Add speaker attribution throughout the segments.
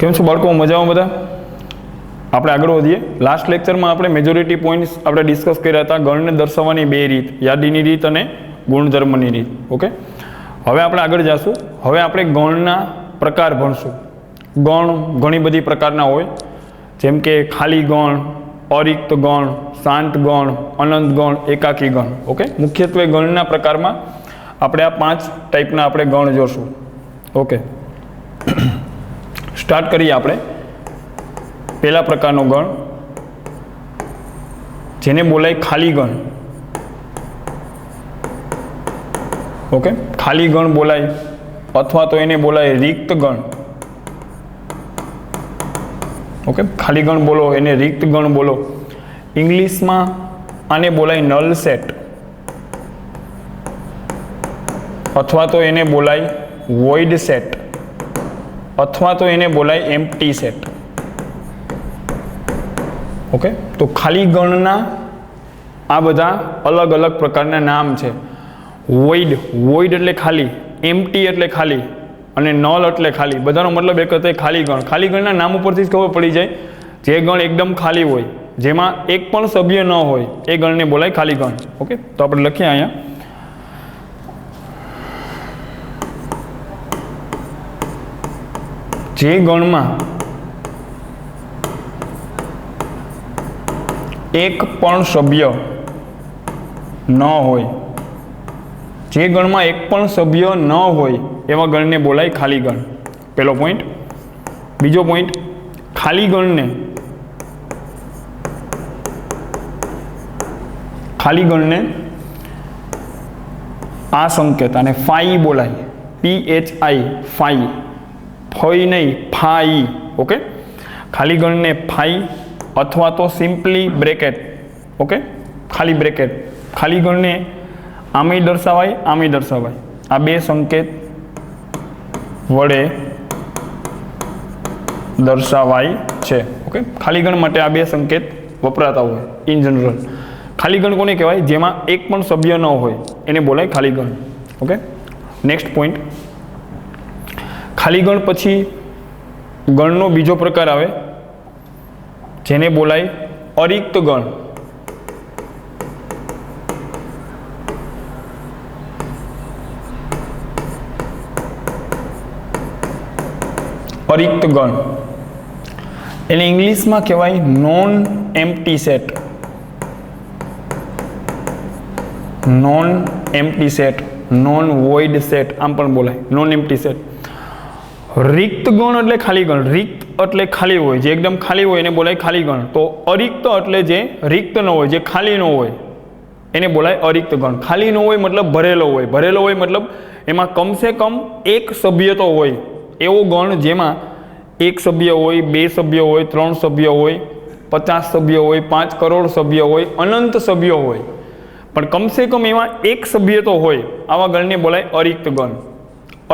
Speaker 1: કેમ છો બાળકો, મજામાં બધા? આપણે આગળ વધીએ. લાસ્ટ લેક્ચરમાં આપણે મેજોરિટી પોઈન્ટ્સ આપણે ડિસ્કસ કર્યા હતા. ગણને દર્શાવવાની બે રીત, યાદીની રીત અને ગુણધર્મની રીત. ઓકે, હવે આપણે આગળ જઈશું. હવે આપણે ગણના પ્રકાર ભણશું. ગણ ઘણી બધી પ્રકારના હોય, જેમ કે ખાલી ગણ, અરિક્ત ગણ, શાંત ગણ, અનંત ગણ, એકાકી ગણ. ઓકે, મુખ્યત્વે ગણના પ્રકારમાં આપણે આ 5 ટાઈપના આપણે ગણ જોશું. ઓકે, સ્ટાર્ટ કરીએ આપણે. પહેલા પ્રકારનો ગણ જેને બોલાય ખાલી ગણ. ઓકે, ખાલી ગણ બોલાય અથવા તો એને બોલાય રિક્ત ગણ. ઓકે, ખાલી ગણ બોલો, એને રિક્ત ગણ બોલો. ઇંગ્લિશમાં આને બોલાય નલ સેટ અથવા તો એને બોલાય વોઇડ સેટ અથવા તો એને બોલાય એમ્પ્ટી સેટ. ઓકે, તો ખાલી ગણના આ બધા અલગ અલગ પ્રકારના નામ છે. વોઇડ એટલે ખાલી, એમ્પ્ટી એટલે ખાલી અને નલ એટલે ખાલી. બધાનો મતલબ એક હતો, ખાલી ગણ. ખાલી ગણના નામ ઉપરથી જ ખબર પડી જાય. જે ગણ એકદમ ખાલી હોય, જેમાં એક પણ સભ્ય ન હોય, એ ગણને બોલાય ખાલી ગણ. ઓકે, તો આપણે લખીએ અહીંયા. જે ગણમાં એક પણ સભ્ય ન હોય, જે ગણમાં એક પણ સભ્ય ન હોય એવા ગણને બોલાય ખાલી ગણ. પહેલો પોઈન્ટ. બીજો પોઈન્ટ, ખાલી ગણને આ સંકેત અને ફાઈ બોલાય. PHI, phi. ફઈ નહીં, ફાઈ. ઓકે, ખાલી ગણને ફાઈ અથવા તો સિમ્પલી બ્રેકેટ. ઓકે, ખાલી બ્રેકેટ. ખાલી ગણને આમે દર્શાવાય, આમે દર્શાવાય. આ બે સંકેત વડે દર્શાવાય છે. ઓકે, ખાલી ગણ માટે આ બે સંકેત વપરાતા હોય ઇન જનરલ. ખાલી ગણ કોને કહેવાય? જેમાં એક પણ સભ્ય ન હોય, એને બોલાય ખાલી ગણ. Okay, next point. ખાલી ગણ પછી ગણનો બીજો પ્રકાર આવે જેને બોલાય અરિક્ત ગણ. અરિક્ત ગણ એને ઇંગ્લિશમાં કહેવાય non empty set. Non empty set, non void set આમ પણ બોલાય, નોન એમ્પ્ટી સેટ. રિક્ત ગણ એટલે ખાલી ગણ. રિક્ત એટલે ખાલી હોય, જે એકદમ ખાલી હોય એને બોલાય ખાલી ગણ. તો અરિક્ત એટલે જે રિક્ત ન હોય, જે ખાલી ન હોય, એને બોલાય અરિક્ત ગણ. ખાલી ન હોય મતલબ ભરેલો હોય. ભરેલો હોય મતલબ એમાં કમસે કમ એક સભ્ય તો હોય. એવો ગણ જેમાં એક સભ્ય હોય, બે સભ્ય હોય, 3 સભ્ય હોય, 50 સભ્ય હોય, 5 કરોડ સભ્ય હોય, અનંત સભ્યો હોય, પણ કમસે કમ એમાં એક સભ્ય તો હોય. આવા ગણને બોલાય અરિક્ત ગણ.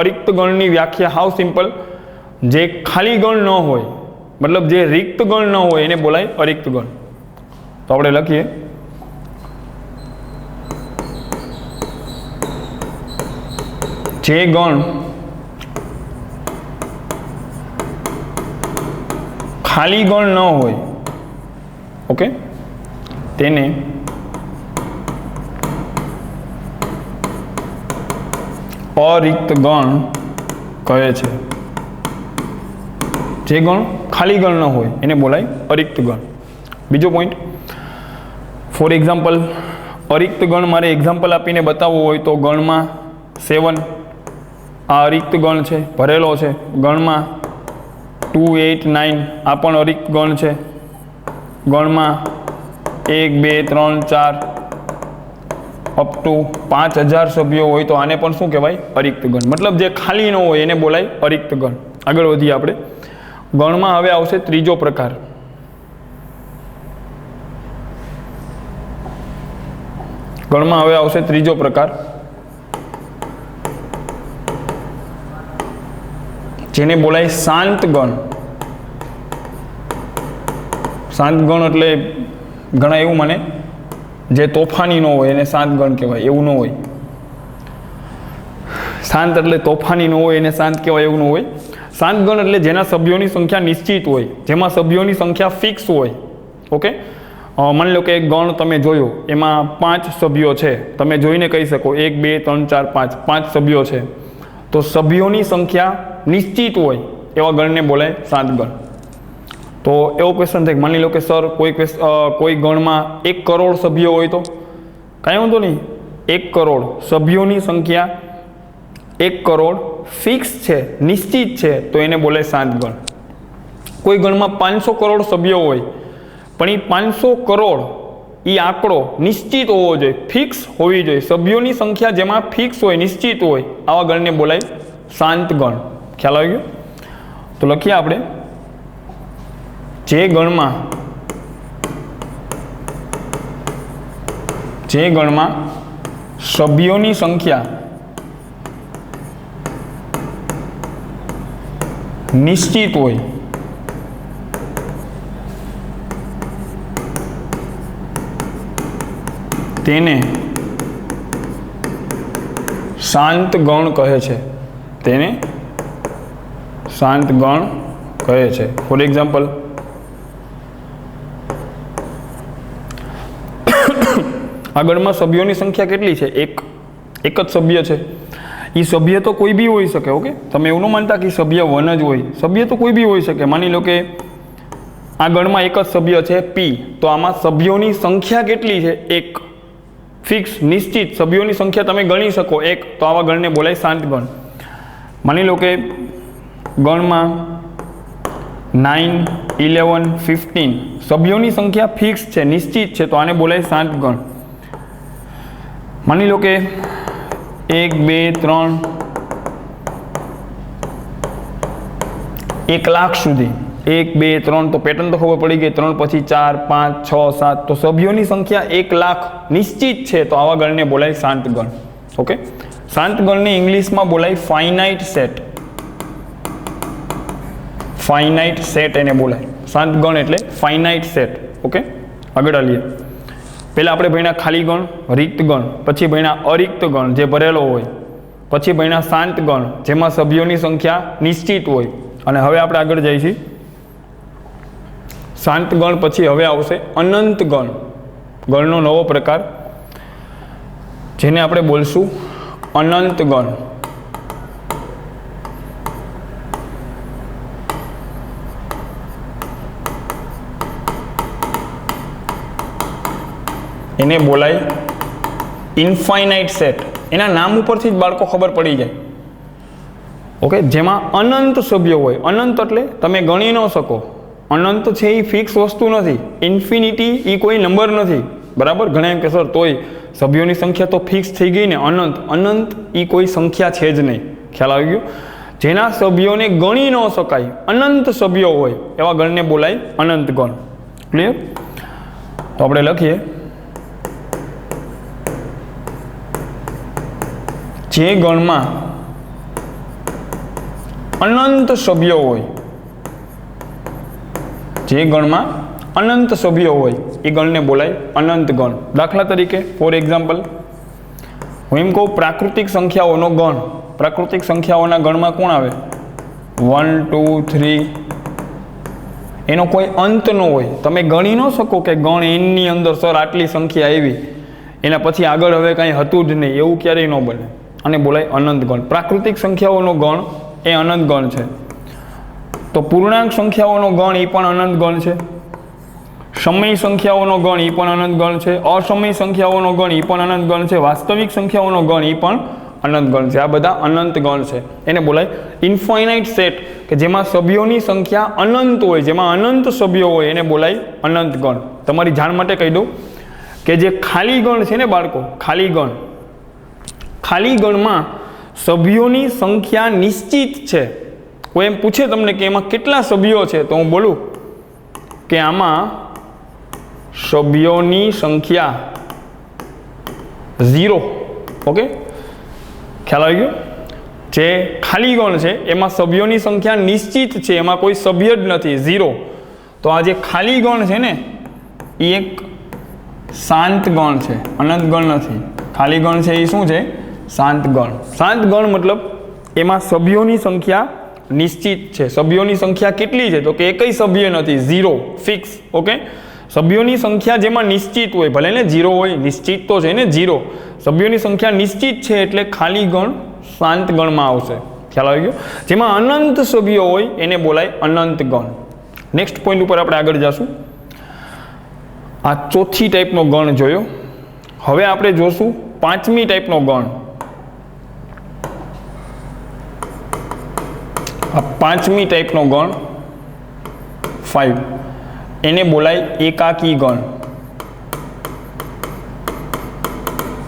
Speaker 1: અરિક્ત ગણની વ્યાખ્યા હાવ સિમ્પલ. જે ખાલી ગણ ન હોય, મતલબ જે રિક્ત ગણ ન હોય, એને બોલાય અરિક્ત ગણ. તો આપણે લખીએ. જે ગણ ખાલી ગણ ન હોય, ઓકે, તેને અરિક્ત ગણ કહે છે. જે ગણ ખાલી ગણ ન હોય એને બોલાય અરિક્ત ગણ. બીજો પોઈન્ટ, ફોર એક્ઝામ્પલ, અરિક્ત ગણ મારે એક્ઝામ્પલ આપીને બતાવવું હોય તો ગણમાં 7 આ અરિક્ત ગણ છે, ભરેલો છે. ગણમાં 2, 8, 9 આ પણ અરિક્ત ગણ છે. ગણમાં 1, 2, 3, 4 અપ ટુ 5000 સભ્યો હોય તો આને પણ શું કહેવાય? અરિક્ત ગણ. મતલબ જે ખાલી ન હોય એને બોલાય અરિક્ત ગણ. આગળ વધીએ આપણે. ગણમાં હવે આવશે ત્રીજો પ્રકાર. ગણમાં હવે આવશે ત્રીજો પ્રકાર જેને બોલાય શાંત ગણ. શાંત ગણ એટલે ઘણા એવું માને જે તોફાની ન હોય એને શાંત ગણ કહેવાય, એવું ન હોય. શાંત એટલે તોફાની ન હોય એને શાંત કહેવાય એવું ન હોય. શાંત ગણ એટલે જેના સભ્યોની સંખ્યા નિશ્ચિત હોય, જેમાં સભ્યોની સંખ્યા ફિક્સ હોય. ઓકે, માની લો કે એક ગણ તમે જોયો, એમાં 5 સભ્યો છે. તમે જોઈને કહી શકો 1 2 3 4 5 5 સભ્યો છે. તો સભ્યોની સંખ્યા નિશ્ચિત હોય એવા ગણને બોલાય શાંત ગણ. તો એવો ક્વેશ્ચન થાય, માની લો કે સર કોઈ ગણમાં 1 કરોડ સભ્યો હોય તો કાંઈ વાંધો નહીં, 1 કરોડ સભ્યોની સંખ્યા 1 કરોડ ફિક્સ છે, નિશ્ચિત છે, તો એને બોલાય શાંત ગણ. કોઈ ગણમાં 500 કરોડ સભ્યો હોય પણ એ 500 કરોડ એ આંકડો નિશ્ચિત હોવો જોઈએ, ફિક્સ હોવી જોઈએ. સભ્યોની સંખ્યા જેમાં ફિક્સ હોય, નિશ્ચિત હોય, આવા ગણને બોલાય શાંત ગણ. ખ્યાલ આવી ગયો? તો લખીએ આપણે, જે ગણમાં સભ્યોની સંખ્યા નિશ્ચિત હોય તેને શાંત ગણ કહે છે. તેને શાંત ગણ કહે છે. ફોર એક્ઝામ્પલ, આ ગણમાં સભ્યોની સંખ્યા કેટલી છે? એક જ સભ્ય છે. એ સભ્ય તો કોઈ બી હોઈ શકે. ઓકે, તમે એવું ન માનતા કે સભ્ય 1 જ હોય. સભ્ય તો કોઈ બી હોઈ શકે. માની લો કે આ ગણમાં એક જ સભ્ય છે P, તો આમાં સભ્યોની સંખ્યા કેટલી છે? 1. ફિક્સ, નિશ્ચિત સભ્યોની સંખ્યા તમે ગણી શકો 1, તો આવા ગણને બોલાય શાંત ગણ. માની લો કે ગણમાં 9 11 15 સભ્યોની સંખ્યા ફિક્સ છે, નિશ્ચિત છે, તો આને બોલાય શાંત ગણ. માની લો કે 1 2 3 1 લાખ સુધી, 1 2 3, તો પેટર્ન તો ખબર પડી ગઈ. 3 પછી 4 5 6 7, તો સભ્યોની સંખ્યા 1 લાખ નિશ્ચિત છે, તો આવા ગણને બોલાય શાંત ગણ. ઓકે, શાંત ગણને ઇંગ્લિશમાં બોલાય ફાઇનાઇટ સેટ. ફાઇનાઇટ સેટ એને બોલાય. શાંત ગણ એટલે ફાઇનાઇટ સેટ. ઓકે, આગળ ચાલીએ. પહેલાં આપણે ભણ્યા ખાલી ગણ, રિક્ત ગણ, પછી ભણ્યા અરિક્ત ગણ જે ભરેલો હોય, પછી ભણ્યા શાંત ગણ જેમાં સભ્યોની સંખ્યા નિશ્ચિત હોય, અને હવે આપણે આગળ જઈએ છીએ શાંત ગણ પછી હવે આવશે અનંત ગણ. ગણનો નવો પ્રકાર જેને આપણે બોલશું અનંત ગણ. એને બોલાય ઇન્ફાઇનાઇટ સેટ. એના નામ ઉપરથી જ બાળકો ખબર પડી જાય. ઓકે, જેમાં અનંત સભ્યો હોય. અનંત એટલે તમે ગણી ન શકો. અનંત છે એ ફિક્સ વસ્તુ નથી. ઇન્ફિનિટી એ કોઈ નંબર નથી. બરાબર? ઘણા એમ કે સર તોય સભ્યોની સંખ્યા તો ફિક્સ થઈ ગઈ ને. અનંત એ કોઈ સંખ્યા છે જ નહીં. ખ્યાલ આવી ગયો? જેના સભ્યોને ગણી ન શકાય, અનંત સભ્યો હોય, એવા ગણને બોલાય અનંત ગણ. ક્લિયર? તો આપણે લખીએ, જે ગણમાં અનંત સભ્યો હોય, જે ગણમાં અનંત સભ્યો હોય એ ગણને બોલાય અનંત ગણ. દાખલા તરીકે ફોર એક્ઝામ્પલ, હું એમ કહું પ્રાકૃતિક સંખ્યાઓનો ગણ. પ્રાકૃતિક સંખ્યાઓના ગણમાં કોણ આવે? 1 2 3. એનો કોઈ અંત ન હોય. તમે ગણી ન શકો કે ગણ એનની અંદર સર આટલી સંખ્યા આવી, એના પછી આગળ હવે કાંઈ હતું જ નહીં, એવું ક્યારેય ન બને. અને બોલાય અનંત ગણ. પ્રાકૃતિક સંખ્યાઓનો ગણ એ અનંત ગણ છે. તો પૂર્ણાંક સંખ્યાઓનો ગણ એ પણ અનંત ગણ છે. સમય સંખ્યાઓનો ગણ એ પણ અનંત ગણ છે. અસમય સંખ્યાઓનો ગણ એ પણ અનંત ગણ છે. વાસ્તવિક સંખ્યાઓનો ગણ એ પણ અનંત ગણ છે. આ બધા અનંત ગણ છે. એને બોલાય ઇન્ફાઇનાઇટ સેટ, કે જેમાં સભ્યોની સંખ્યા અનંત હોય, જેમાં અનંત સભ્યો હોય, એને બોલાય અનંત ગણ. તમારી જાણ માટે કહી દઉં કે જે ખાલી ગણ છે ને બાળકો, ખાલી ગણ, ખાલી ગણમાં સભ્યોની સંખ્યા નિશ્ચિત છે. કોઈ એમ પૂછે તમને કે એમાં કેટલા સભ્યો છે, તો હું બોલું કે આમાં સભ્યોની સંખ્યા 0. ઓકે, ખ્યાલ આવી ગયો? જે ખાલી ગણ છે એમાં સભ્યોની સંખ્યા નિશ્ચિત છે, એમાં કોઈ સભ્ય જ નથી, 0. તો આ જે ખાલી ગણ છે ને એ એક શાંત ગણ છે, અનંત ગણ નથી. ખાલી ગણ છે એ શું છે? શાંત ગણ. શાંત ગણ મતલબ એમાં સભ્યોની સંખ્યા નિશ્ચિત છે. સભ્યોની સંખ્યા કેટલી છે? તો કે એકય સભ્ય નથી, 0 ફિક્સ. ઓકે, સભ્યોની સંખ્યા જેમાં નિશ્ચિત હોય, ભલે ને 0 હોય, નિશ્ચિત તો છે ને 0. સભ્યોની સંખ્યા નિશ્ચિત છે એટલે ખાલી ગણ શાંત ગણમાં આવશે. ખ્યાલ આવી ગયો? જેમાં અનંત સભ્યો હોય એને બોલાય અનંત ગણ. નેક્સ્ટ પોઈન્ટ ઉપર આપણે આગળ જઈશું. આ ચોથી ટાઈપનો ગણ જોયો. હવે આપણે જોશું પાંચમી ટાઈપનો ગણ. આ પાંચમી ટાઈપનો ગણ 5, એને બોલાય એકાકી ગણ.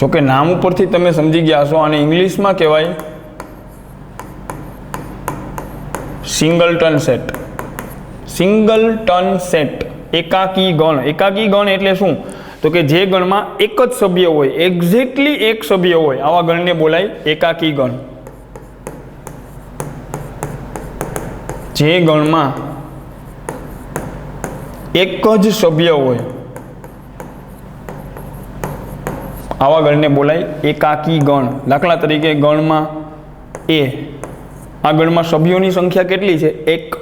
Speaker 1: જોકે નામ ઉપરથી તમે સમજી ગયા છો, અને ઇંગ્લિશમાં કહેવાય સિંગલટન સેટ. સિંગલટન સેટ, એકાકી ગણ. એકાકી ગણ એટલે શું? તો કે જે ગણમાં એક જ સભ્ય હોય, એક્ઝેક્ટલી એક સભ્ય હોય, આવા ગણને બોલાય એકાકી ગણ. જે ગણમાં એક જ સભ્ય હોય આવા ગણને બોલાય એકાકી ગણ. દાખલા તરીકે ગણમાં એ, આ ગણમાં સભ્યોની સંખ્યા કેટલી છે? 1.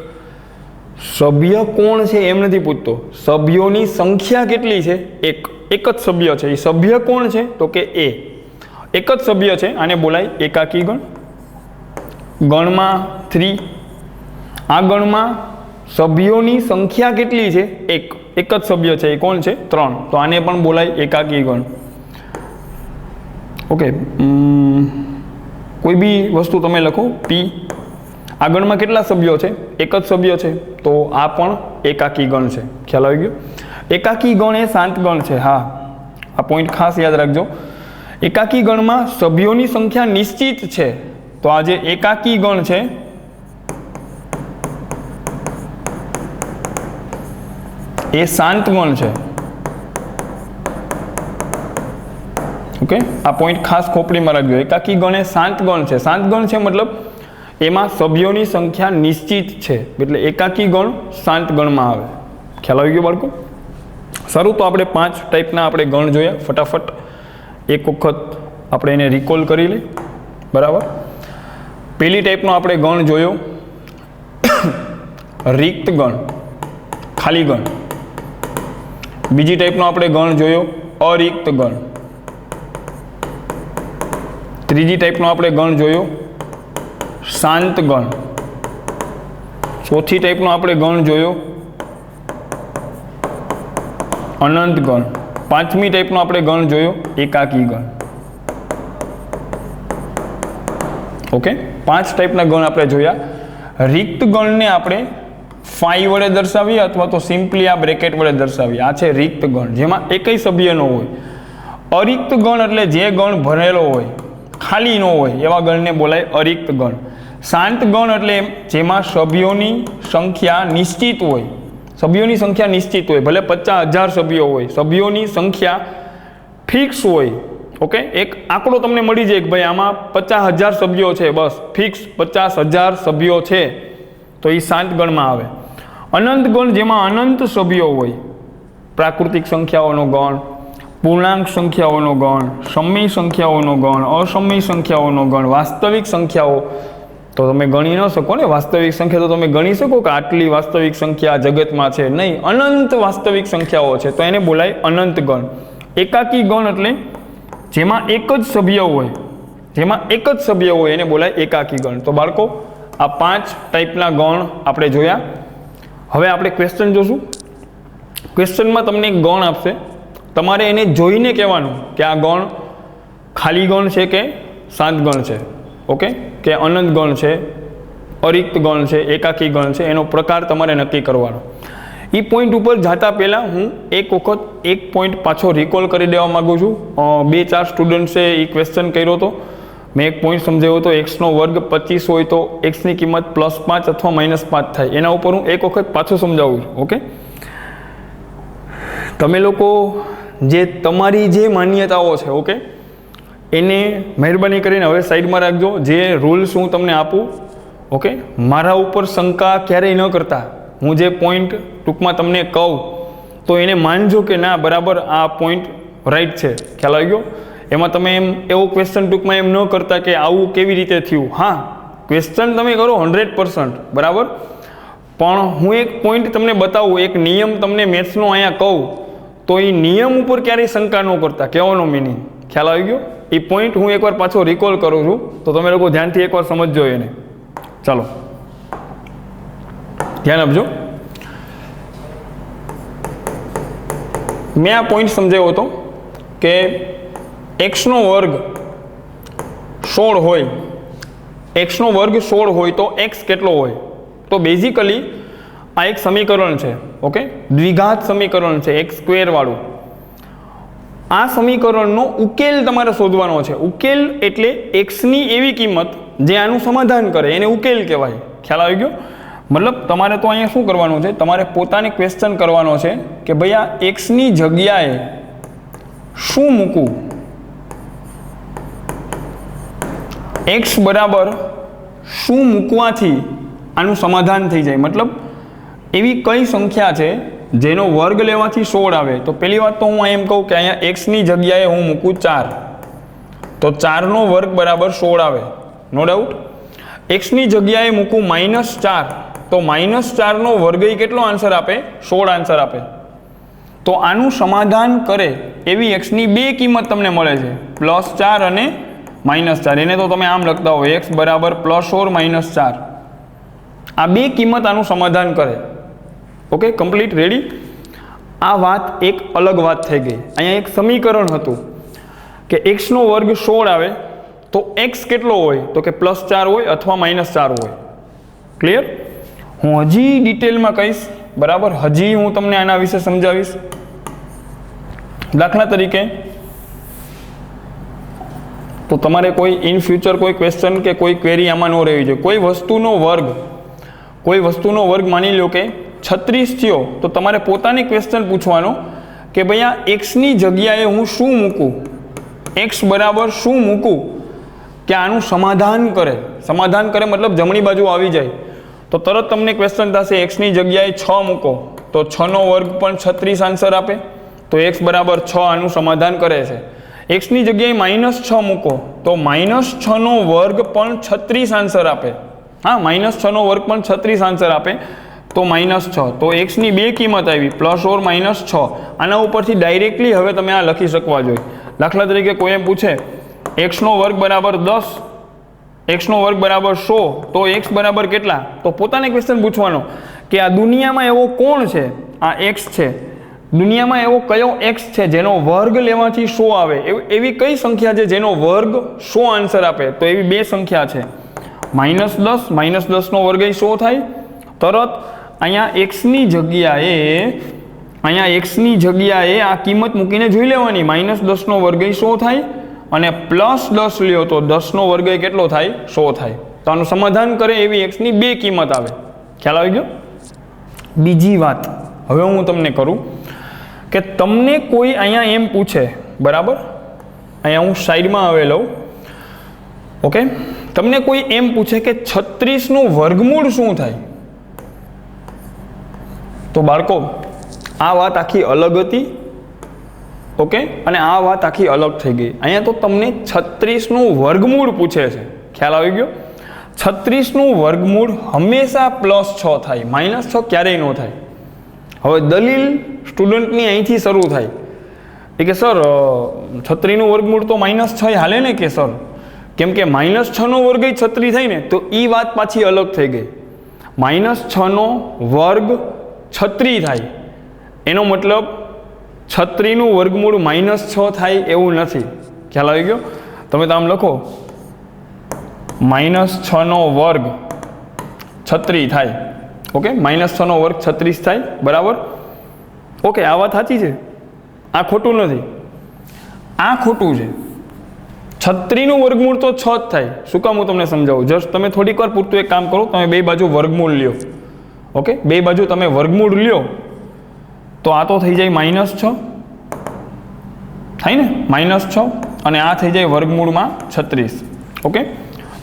Speaker 1: સભ્ય કોણ છે એમ નથી પૂછતો, સભ્યોની સંખ્યા કેટલી છે? 1. એક જ સભ્ય છે. એ સભ્ય કોણ છે? તો કે એ, એક જ સભ્ય છે, આને બોલાય એકાકી ગણ. ગણમાં 3, આ ગણમાં સભ્યોની સંખ્યા કેટલી છે? 1. એક જ સભ્ય છે, એ કોણ છે? 3. તો આને પણ બોલાય એકાકી ગણ. ઓકે, કોઈ બી વસ્તુ તમે લખો P. આ ગણમાં કેટલા સભ્યો છે? એક જ સભ્ય છે, તો આ પણ એકાકી ગણ છે. ખ્યાલ આવી ગયો? એકાકી ગણ એ શાંત ગણ છે. હા, આ પોઈન્ટ ખાસ યાદ રાખજો. એકાકી ગણમાં સભ્યોની સંખ્યા નિશ્ચિત છે, તો આ જે એકાકી ગણ છે એ શાંત ગણ છે. ઓકે, આ પોઈન્ટ ખાસ ખોપડીમાં રાખજો. એકાકી ગણ એ શાંત ગણ છે. શાંત ગણ છે મતલબ એમાં સભ્યોની સંખ્યા નિશ્ચિત છે, એટલે એકાકી ગણ શાંત ગણમાં આવે. ખ્યાલ આવી ગયો બાળકો? સારું, તો આપણે 5 ટાઈપના આપણે ગણ જોયા. ફટાફટ એક વખત આપણે એને રિકોલ કરી લઈએ. બરાબર. પહેલી ટાઈપનો આપણે ગણ જોયો રિક્ત ગણ, ખાલી ગણ. બીજી ટાઈપનો આપણે ગણ જોયો અરિક્ત ગણ. ત્રીજી ટાઈપનો આપણે ગણ જોયો શાંત ગણ. ચોથી ટાઈપનો આપણે ગણ જોયો અનંત ગણ. પાંચમી ટાઈપનો આપણે ગણ જોયો એકાકી ગણ. ઓકે, 5 ટાઈપના ગણ આપણે જોયા. રિક્ત ગણને આપણે 5 વડે દર્શાવીએ અથવા તો સિમ્પલી આ બ્રેકેટ વડે દર્શાવીએ. આ છે રિક્ત ગણ, જેમાં એકય સભ્ય ન હોય. અરિક્ત ગણ એટલે જે ગણ ભરેલો હોય, ખાલી ન હોય, એવા ગણને બોલાય અરિક્ત ગણ. શાંત ગણ એટલે જેમાં સભ્યોની સંખ્યા નિશ્ચિત હોય. સભ્યોની સંખ્યા નિશ્ચિત હોય, ભલે 50,000 સભ્યો હોય, સભ્યોની સંખ્યા ફિક્સ હોય. ઓકે, એક આંકડો તમને મળી જાય કે ભાઈ આમાં 50,000 સભ્યો છે, બસ ફિક્સ 50,000 સભ્યો છે, તો એ શાંત ગણમાં આવે. અનંત ગણ જેમાં અનંત સભ્યો હોય, પ્રાકૃતિક સંખ્યાઓનો ગણ, પૂર્ણાંક સંખ્યાઓનો ગણ, સમય સંખ્યાઓનો ગણ, અસમય સંખ્યાઓનો ગણ, વાસ્તવિક સંખ્યાઓ તો તમે ગણી ન શકો ને. વાસ્તવિક સંખ્યા તો તમે ગણી શકો કે આટલી વાસ્તવિક સંખ્યા જગતમાં છે? નહીં, અનંત વાસ્તવિક સંખ્યાઓ છે, તો એને બોલાય અનંત ગણ. એકાકી ગણ એટલે જેમાં એક જ સભ્ય હોય, જેમાં એક જ સભ્ય હોય એને બોલાય એકાકી ગણ. તો બાળકો, આ 5 ટાઈપના ગણ આપણે જોયા. હવે આપણે ક્વેશ્ચન જોશું. ક્વેશ્ચનમાં તમને એક ગણ આપશે, તમારે એને જોઈને કહેવાનું કે આ ગણ ખાલી ગણ છે કે શાંત ગણ છે. ઓકે, કે અનંત ગણ છે, અરિક્ત ગણ છે, એકાકી ગણ છે, એનો પ્રકાર તમારે નક્કી કરવાનો. એ પોઈન્ટ ઉપર જતા પહેલાં હું એક વખત એક પોઈન્ટ પાછો રિકોલ કરી દેવા માગું છું. 2-4 સ્ટુડન્ટ્સે એ ક્વેશ્ચન કર્યો હતો. મેં એક પોઈન્ટ સમજાવ્યો હતો, એક્સનો વર્ગ 25 હોય તો એક્સની કિંમત +5 અથવા -5 થાય. એના ઉપર હું એક વખત પાછું સમજાવું છું. ઓકે, તમે લોકો જે તમારી જે માન્યતાઓ છે, ઓકે, એને મહેરબાની કરીને હવે સાઈડમાં રાખજો. જે રૂલ્સ હું તમને આપું, ઓકે, મારા ઉપર શંકા ક્યારેય ન કરતા. હું જે પોઈન્ટ ટૂંકમાં તમને કહું તો એને માનજો કે ના બરાબર આ પોઈન્ટ રાઈટ છે. ખ્યાલ આવી ગયો? એમાં તમે એમ એવો ક્વેશ્ચન ટૂંકમાં એમ ન કરતા કે આવું કેવી રીતે થયું. હા, ક્વેશ્ચન તમે કરો 100%, બરાબર, પણ હું એક પોઈન્ટ તમને બતાવું, એક નિયમ તમને મેથ્સનો અહીંયા કહું તો એ નિયમ ઉપર ક્યારેય શંકા ન કરતા, કહેવાનો મિનિંગ ખ્યાલ આવી ગયો? એ પોઈન્ટ હું એકવાર પાછો રિકોલ કરું છું, તો તમે લોકો ધ્યાનથી એકવાર સમજજો એને. ચાલો ધ્યાન આપજો. મેં આ પોઈન્ટ સમજાવ્યો હતો કે એક્સનો વર્ગ 16 હોય, એક્સનો વર્ગ 16 હોય તો એક્સ કેટલો હોય? તો બેઝિકલી આ એક સમીકરણ છે, ઓકે, દ્વિઘાત સમીકરણ છે, એક્સ સ્ક્વેર વાળું. આ સમીકરણનો ઉકેલ તમારે શોધવાનો છે. ઉકેલ એટલે એક્સની એવી કિંમત જે આનું સમાધાન કરે, એને ઉકેલ કહેવાય. ખ્યાલ આવી ગયો? મતલબ તમારે તો અહીંયા શું કરવાનું છે, તમારે પોતાને ક્વેશ્ચન કરવાનો છે કે ભાઈ આ એક્સની જગ્યાએ શું મૂકવું, એક્સ બરાબર શું મૂકવાથી આનું સમાધાન થઈ જાય. મતલબ એવી કઈ સંખ્યા છે જેનો વર્ગ લેવાથી 16 આવે. તો પહેલી વાત તો હું એમ કહું કે અહીંયા એક્સની જગ્યાએ હું મૂકું 4, તો 4નો વર્ગ બરાબર 16 આવે, નો ડાઉટ. એક્સની જગ્યાએ મૂકું -4, તો -4નો વર્ગ કેટલો આન્સર આપે? 16 આન્સર આપે. તો આનું સમાધાન કરે એવી એક્સની બે કિંમત તમને મળે છે, +4 અને -4. એને તો તમે આમ લખતા હોય એક્સ બરાબર +4 -4. આ બે કિંમત આનું સમાધાન કરે. Okay, complete, ready. આ વાત એક અલગ વાત થઈ ગઈ. અહીંયા એક સમીકરણ હતું કે એક્સનો વર્ગ 16 આવે તો એક્સ કેટલો હોય? તો કે +4 હોય અથવા -4 હોય. ક્લિયર? હું હજી ડિટેલમાં કહીશ, બરાબર, હજી હું તમને આના વિશે સમજાવીશ. દાખલા તરીકે તો તમારે કોઈ ઇન ફ્યુચર કોઈ ક્વેશ્ચન કે કોઈ ક્વેરી આમાં ન રહેવી જોઈએ. કોઈ વસ્તુનો વર્ગ માની લો કે 36 થયો, તો તમારે પોતાને ક્વેશ્ચન પૂછવાનો કે ભાઈ આ એક્સની જગ્યાએ હું શું મૂકું, એક્સ બરાબર શું મૂકું કે આનું સમાધાન કરે. સમાધાન કરે મતલબ જમણી બાજુ આવી જાય. તો તરત તમને ક્વેશ્ચન થશે એક્સની જગ્યાએ 6 મૂકો, તો 6નો વર્ગ પણ 36 આન્સર આપે, તો એક્સ બરાબર 6 આનું સમાધાન કરે છે. એક્સની જગ્યાએ -6 મૂકો તો -6નો વર્ગ પણ 36 આન્સર આપે. હા, -6નો વર્ગ પણ 36 આન્સર આપે, તો -6. તો એક્સની બે કિંમત આવી, +4 -6. આના ઉપરથી ડાયરેક્ટલી હવે તમે આ લખી શકવા જોઈએ. દાખલા તરીકે કોઈ એમ પૂછે એક્સનો વર્ગ બરાબર 10, એક્સનો વર્ગ બરાબર 100, તો એક્સ બરાબર કેટલા? તો પોતાને ક્વેશ્ચન પૂછવાનો કે આ દુનિયામાં એવો કોણ છે, આ એક્સ છે, દુનિયામાં એવો કયો એક્સ છે જેનો વર્ગ લેવાથી 100 આવે? એવી કઈ સંખ્યા છે જેનો વર્ગ 100 આન્સર આપે? તો એવી બે સંખ્યા છે, -10, -10નો વર્ગ 100 થાય. તરત અહીંયા એક્સની જગ્યાએ આ કિંમત મૂકીને જોઈ લેવાની, -10નો વર્ગ 100 થાય અને +10 લ્યો તો 10નો વર્ગ કેટલો થાય? 100 થાય. તો આનું સમાધાન કરે એવી એક્સની બે કિંમત આવે. ખ્યાલ આવી ગયો? બીજી વાત હવે હું તમને કરું કે તમને કોઈ અહીંયા એમ પૂછે, બરાબર, અહીંયા હું સાઈડમાં આવેલો, ઓકે, તમને કોઈ એમ પૂછે કે 36નું વર્ગમૂળ શું થાય? તો બાળકો આ વાત આખી અલગ હતી, ઓકે, અને આ વાત આખી અલગ થઈ ગઈ. અહીંયા તો તમને 36નું વર્ગમૂળ પૂછે છે. ખ્યાલ આવી ગયો? 36નું વર્ગમૂળ હંમેશા +6 થાય, -6 ક્યારેય ન થાય. હવે દલીલ સ્ટુડન્ટની અહીંથી શરૂ થાય કે સર 36નું વર્ગમૂળ તો -6 હાલે ને કે સર? કેમ કે -6નો વર્ગ 36 થાય ને, તો એ વાત પાછી અલગ થઈ ગઈ. -6નો વર્ગ 36 થાય એનો મતલબ 36નું વર્ગમૂળ -6 થાય એવું નથી. ખ્યાલ આવી ગયો? તમે તો આમ લખો -6નો વર્ગ 36 થાય, ઓકે, -6નો વર્ગ 36 થાય, બરાબર, ઓકે. આ વાત સાચી છે, આ ખોટું નથી, આ ખોટું છે. 36નું વર્ગમૂળ તો 6 જ થાય. શું કામ? હું તમને સમજાવું. જસ્ટ તમે થોડીક વાર પૂરતું એક કામ કરો, તમે બે બાજુ વર્ગમૂળ લ્યો, ઓકે, બે બાજુ તમે વર્ગમૂળ લ્યો તો આ તો થઈ જાય -6 થાય ને, -6, અને આ થઈ જાય વર્ગમૂળમાં 36, ઓકે.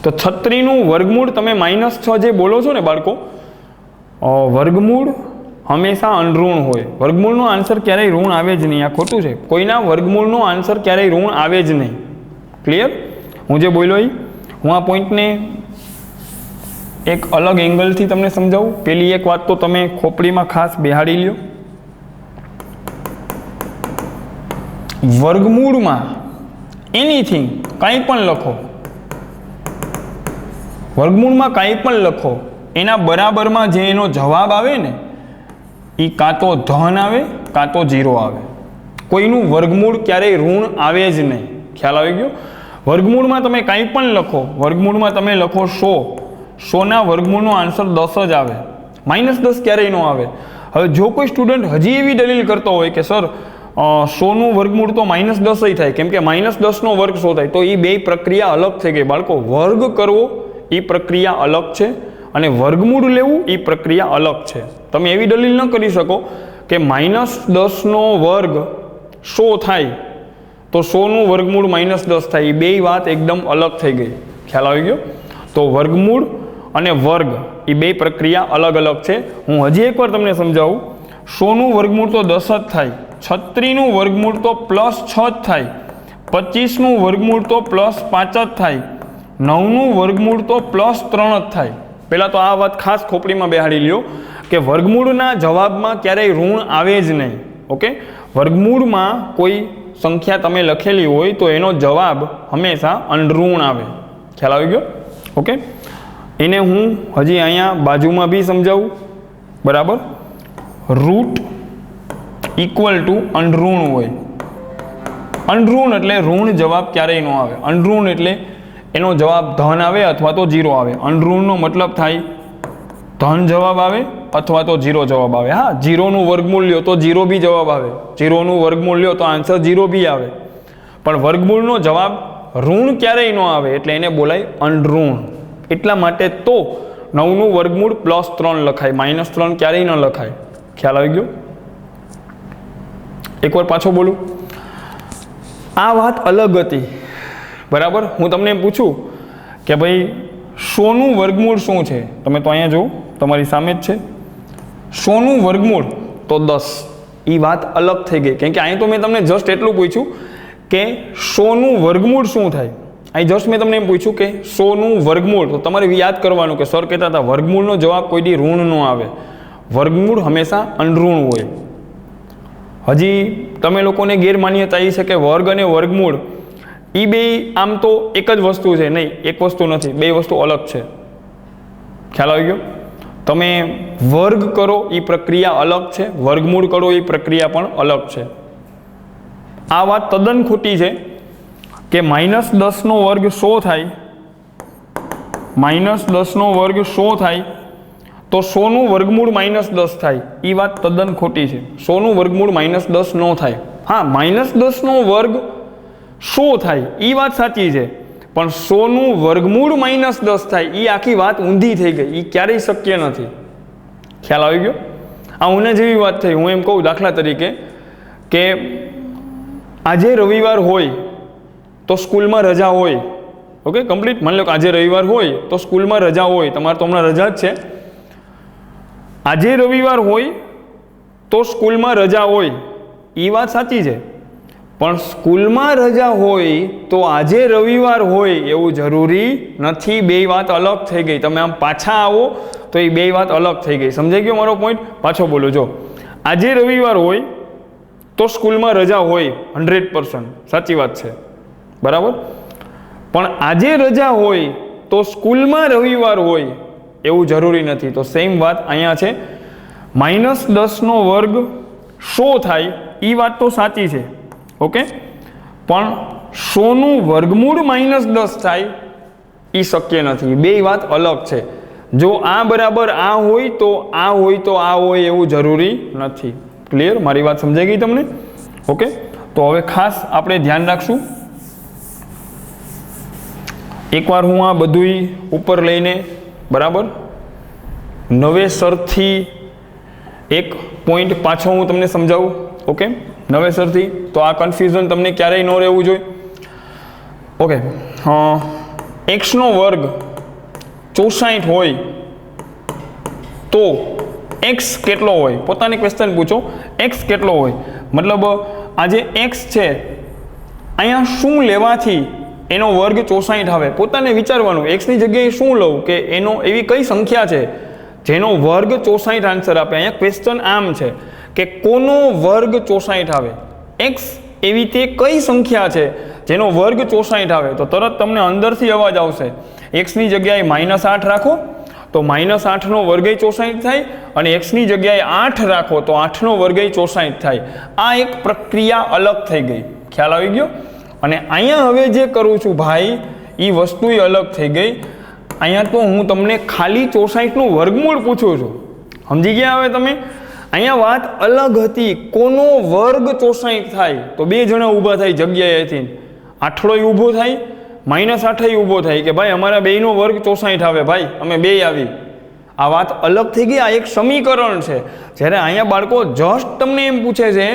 Speaker 1: તો 36નું વર્ગમૂળ તમે -6 જે બોલો છો ને બાળકો, વર્ગમૂળ હંમેશા અનઋણ હોય. વર્ગમૂળનો આન્સર ક્યારેય ઋણ આવે જ નહીં. આ ખોટું છે. કોઈના વર્ગમૂળનો આન્સર ક્યારેય ઋણ આવે જ નહીં. ક્લિયર? હું જે બોલ્યો હું આ પોઈન્ટને એક અલગ એંગલથી તમને સમજાવું. પેલી એક વાત તો તમે ખોપડીમાં ખાસ બેહાડી લ્યો. વર્ગમૂળમાં એનીથિંગ કંઈ પણ લખો, વર્ગમૂળમાં કંઈ પણ લખો, એના બરાબરમાં જે એનો જવાબ આવે ને એ કાં તો ધન આવે કાં તો 0 આવે. કોઈનું વર્ગમૂળ ક્યારેય ઋણ આવે જ નહીં. ખ્યાલ આવી ગયો? વર્ગમૂળમાં તમે કંઈ પણ લખો, વર્ગમૂળમાં તમે લખો 100ના વર્ગમૂળનો આન્સર 10 જ આવે, -10 ક્યારેય ન આવે. હવે જો કોઈ સ્ટુડન્ટ હજી એવી દલીલ કરતો હોય કે સર 100નું વર્ગમૂળ તો -10 થાય, કેમ કે -10નો વર્ગ 100 થાય, તો એ બે પ્રક્રિયા અલગ થઈ ગઈ બાળકો. વર્ગ કરવો એ પ્રક્રિયા અલગ છે અને વર્ગમૂળ લેવું એ પ્રક્રિયા અલગ છે. તમે એવી દલીલ ન કરી શકો કે -10નો વર્ગ 100 થાય તો 100નું વર્ગમૂળ -10 થાય. એ બે વાત એકદમ અલગ થઈ ગઈ. ખ્યાલ આવી ગયો? તો વર્ગમૂળ અને વર્ગ એ બે પ્રક્રિયા અલગ અલગ છે. હું હજી એકવાર તમને સમજાવું. 100નું વર્ગમૂળ તો 10 જ થાય, 36નું વર્ગમૂળ તો +6 જ થાય, 25નું વર્ગમૂળ તો +5 જ થાય, 9નું વર્ગમૂળ તો +3 જ થાય. પહેલાં તો આ વાત ખાસ ખોપડીમાં બેહાડી લ્યો કે વર્ગમૂળના જવાબમાં ક્યારેય ઋણ આવે જ નહીં. ઓકે? વર્ગમૂળમાં કોઈ સંખ્યા તમે લખેલી હોય તો એનો જવાબ હંમેશા અનઋણ આવે. ખ્યાલ આવી ગયો? ઓકે? એને હું હજી અહીંયા બાજુમાં બી સમજાવું. બરાબર? રૂટ ઇક્વલ ટુ અનઋણ હોય. અનઋણ એટલે ઋણ જવાબ ક્યારેય ન આવે. અનઋણ એટલે એનો જવાબ ધન આવે અથવા તો 0 આવે. અનઋણનો મતલબ થાય ધન જવાબ આવે અથવા તો 0 જવાબ આવે. હા, 0નું વર્ગમૂળ લ્યો તો 0 બી જવાબ આવે, 0નું વર્ગમૂળ લ્યો તો આન્સર 0 બી આવે. પણ વર્ગમૂળનો જવાબ ઋણ ક્યારેય ન આવે એટલે એને બોલાય અનઋણ. એટલા માટે તો 9નું વર્ગમૂળ +3 લખાય, -3 ક્યારેય ન લખાય. ખ્યાલ આવી ગયો? એકવાર પાછો બોલું. આ વાત અલગ હતી. બરાબર? હું તમને એમ પૂછું કે ભાઈ 100નું વર્ગમૂળ શું છે? તમે તો અહીંયા જુઓ, તમારી સામે જ છે. 100નું વર્ગમૂળ તો 10. એ વાત અલગ થઈ ગઈ, કેમ કે અહીં તો મેં તમને જસ્ટ એટલું પૂછ્યું કે 100નું વર્ગમૂળ શું થાય. અહીં જસ્ટ મેં તમને એમ પૂછ્યું કે 100નું વર્ગમૂળ. તો તમારે યાદ કરવાનું કે સર કહેતા હતા વર્ગમૂળનો જવાબ કોઈ દી ઋણ ન આવે. વર્ગમૂળ હંમેશા અનઋણ હોય. હજી તમે લોકોને ગેરમાન્યતા એ છે કે વર્ગ અને વર્ગમૂળ એ બે આમ તો એક જ વસ્તુ છે. નહીં, એક વસ્તુ નથી, બે વસ્તુ અલગ છે. ખ્યાલ આવી ગયો? તમે વર્ગ કરો એ પ્રક્રિયા અલગ છે, વર્ગમૂળ કરો એ પ્રક્રિયા પણ અલગ છે. આ વાત તદ્દન ખોટી છે કે -10નો વર્ગ 100 થાય, -10નો વર્ગ 100 થાય તો 100નું વર્ગમૂળ -10 થાય. એ વાત તદ્દન ખોટી છે. 100નું વર્ગમૂળ -10 ન થાય. હા, -10નો વર્ગ 100 થાય એ વાત સાચી છે, પણ 100નું વર્ગમૂળ -10 થાય એ આખી વાત ઊંધી થઈ ગઈ. એ ક્યારેય શક્ય નથી. ખ્યાલ આવી ગયો? આ ઊને જેવી વાત થઈ. હું એમ કહું દાખલા તરીકે કે આજે રવિવાર હોય તો સ્કૂલમાં રજા હોય. Okay, complete. માની લો કે આજે રવિવાર હોય તો સ્કૂલમાં રજા હોય. તમારે તો હમણાં રજા જ છે. આજે રવિવાર હોય તો સ્કૂલમાં રજા હોય એ વાત સાચી છે, પણ સ્કૂલમાં રજા હોય તો આજે રવિવાર હોય એવું જરૂરી નથી. બે વાત અલગ થઈ ગઈ. તમે આમ પાછા આવો તો એ બે વાત અલગ થઈ ગઈ. સમજાઈ ગયો મારો પોઈન્ટ? પાછો બોલો. જો આજે રવિવાર હોય તો સ્કૂલમાં રજા હોય, 100% સાચી વાત છે. બરાબર? પણ આજે રજા હોય તો સ્કૂલમાં રવિવાર હોય એવું જરૂરી નથી. તો સેમ વાત અહીંયા છે. -10નો વર્ગ 100 થાય એ વાત તો સાચી છે. ઓકે? પણ 100નું વર્ગમૂળ -10 થાય એ શક્ય નથી. બે વાત અલગ છે. જો આ બરાબર આ હોય તો આ હોય તો આ હોય એવું જરૂરી નથી. ક્લિયર? મારી વાત સમજાઈ ગઈ તમને? ઓકે? તો હવે ખાસ આપણે ધ્યાન રાખશું. એકવાર હું આ બધું ઉપર લઈને બરાબર નવેસરથી એક પોઈન્ટ પાછો હું તમને સમજાવું. ઓકે? નવેસરથી. તો આ કન્ફ્યુઝન તમને ક્યારેય ન રહેવું જોઈએ. ઓકે, એક્સનો વર્ગ 64 હોય તો એક્સ કેટલો હોય? પોતાની ક્વેશ્ચન પૂછો. એક્સ કેટલો હોય? મતલબ આજે એક્સ છે, અહીંયા શું લેવાથી એનો વર્ગ 64 આવે. પોતાને વિચારવાનું એક્સની જગ્યાએ શું લઉં કે એનો એવી કઈ સંખ્યા છે જેનો વર્ગ 64 આન્સર આપે. અહીંયા ક્વેશ્ચન આમ છે કે કોનો વર્ગ 64 આવે. એક્સ એવી તે કઈ સંખ્યા છે જેનો વર્ગ 64 આવે. તો તરત તમને અંદરથી અવાજ આવશે એક્સની જગ્યાએ -8 રાખો તો -8નો વર્ગ 64 થાય અને એક્સની જગ્યાએ 8 રાખો તો 8નો વર્ગ 64 થાય. આ એક પ્રક્રિયા અલગ થઈ ગઈ. ખ્યાલ આવી ગયો. અને અહીંયા હવે જે કરું છું ભાઈ એ વસ્તુ અલગ થઈ ગઈ. અહીંયા તો હું તમને ખાલી 64નું વર્ગમૂળ પૂછું છું. સમજી ગયા હવે તમે? અહીંયા વાત અલગ હતી. કોનો વર્ગ 64 થાય તો બે જણા ઊભા થાય જગ્યાએથી. આઠડોય ઊભો થાય -8 ઊભો થાય કે ભાઈ અમારા બેયનો વર્ગ 64 આવે ભાઈ અમે બે આવી. આ વાત અલગ થઈ ગઈ. આ એક સમીકરણ છે. જ્યારે અહીંયા બાળકો જસ્ટ તમને એમ પૂછે છે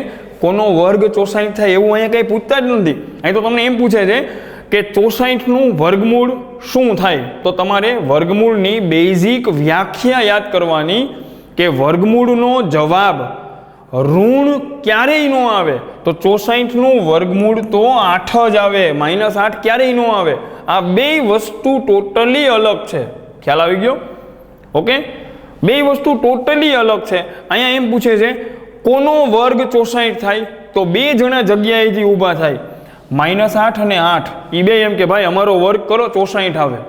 Speaker 1: કોનો વર્ગ 64 થાય એવું અહીંયા કંઈ પૂછતા જ નથી. અહીં તો તમને એમ પૂછે છે કે 64નું વર્ગમૂળ શું થાય. તો તમારે વર્ગમૂળની બેઝિક વ્યાખ્યા યાદ કરવાની કે વર્ગમૂળનો જવાબ ઋણ ક્યારેય ન આવે. તો 64નું વર્ગમૂળ તો 8 જ આવે, -8 ક્યારેય ન આવે. આ બે વસ્તુ ટોટલી અલગ છે. ખ્યાલ આવી ગયો? ઓકે, બે વસ્તુ ટોટલી અલગ છે. અહીંયા એમ પૂછે છે કોનો વર્ગ 64 થાય તો બે જણા જગ્યાએથી ઊભા થાય -8 અને 8 એ બે એમ કે ભાઈ અમારો વર્ગ કરો 64 આવે.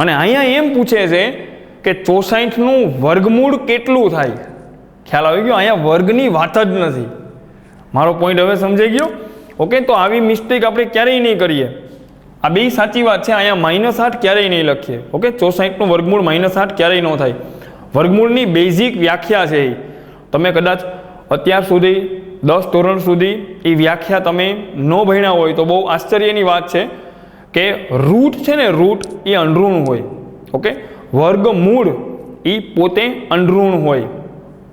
Speaker 1: અને અહીંયા એમ પૂછે છે કે 64નું વર્ગમૂળ કેટલું થાય. ખ્યાલ આવી ગયો? અહીંયા વર્ગની વાત જ નથી. મારો પોઈન્ટ હવે સમજાઈ ગયો? ઓકે, તો આવી મિસ્ટેક આપણે ક્યારેય નહીં કરીએ. આ બે સાચી વાત છે. અહીંયા -8 ક્યારેય નહીં લખીએ. ઓકે, 64નું વર્ગમૂળ -8 ક્યારેય ન થાય. વર્ગમૂળની બેઝિક વ્યાખ્યા છે એ તમે કદાચ અત્યાર સુધી 10 ધોરણ સુધી એ વ્યાખ્યા તમે ન ભણ્યા હોય તો બહુ આશ્ચર્યની વાત છે કે રૂટ છે ને, રૂટ એ અનઋણ હોય. ઓકે, વર્ગમૂળ એ પોતે અનઋણ હોય.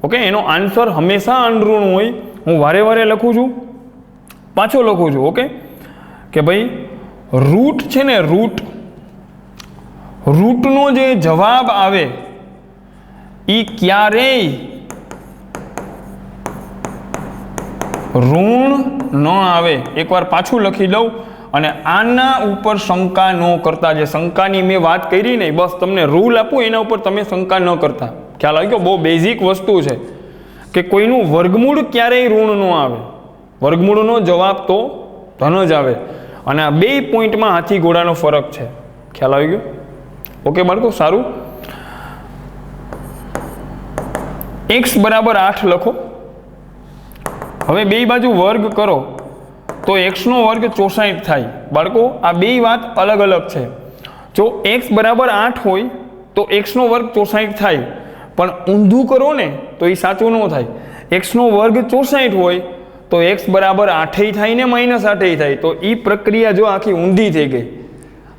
Speaker 1: ઓકે, એનો આન્સર હંમેશા અનઋણ હોય. હું વારે વારે લખું છું, પાછો લખું છું. ઓકે, કે ભાઈ રૂટ છે ને, રૂટનો જે જવાબ આવે એ ક્યારેય ઋણ ન આવે. એકવાર પાછું લખી દઉં અને આના ઉપર શંકા ન કરતા. જે શંકાની મેં વાત કરી નહીં, બસ તમને રૂલ આપું એના ઉપર તમે શંકા ન કરતા. ખ્યાલ આવી ગયો? બહુ બેઝિક વસ્તુ છે કે કોઈનું વર્ગમૂળ ક્યારેય ઋણ ન આવે. વર્ગમૂળનો જવાબ તો ધન જ આવે. અને આ બે પોઈન્ટમાં હાથી ઘોડાનો ફરક છે. ખ્યાલ આવી ગયો? ઓકે બાળકો, સારું. x બરાબર 8 લખો. હવે બે બાજુ વર્ગ કરો તો x નો વર્ગ 64 થાય. બાળકો આ બે વાત અલગ અલગ છે. જો x બરાબર 8 હોય તો x નો વર્ગ 64 થાય, પણ ઊંધું કરો ને તો એ સાચું ન થાય. x નો વર્ગ 64 હોય તો x બરાબર 8 થાય ને -8 થાય. તો એ પ્રક્રિયા જો આખી ઊંધી થઈ ગઈ.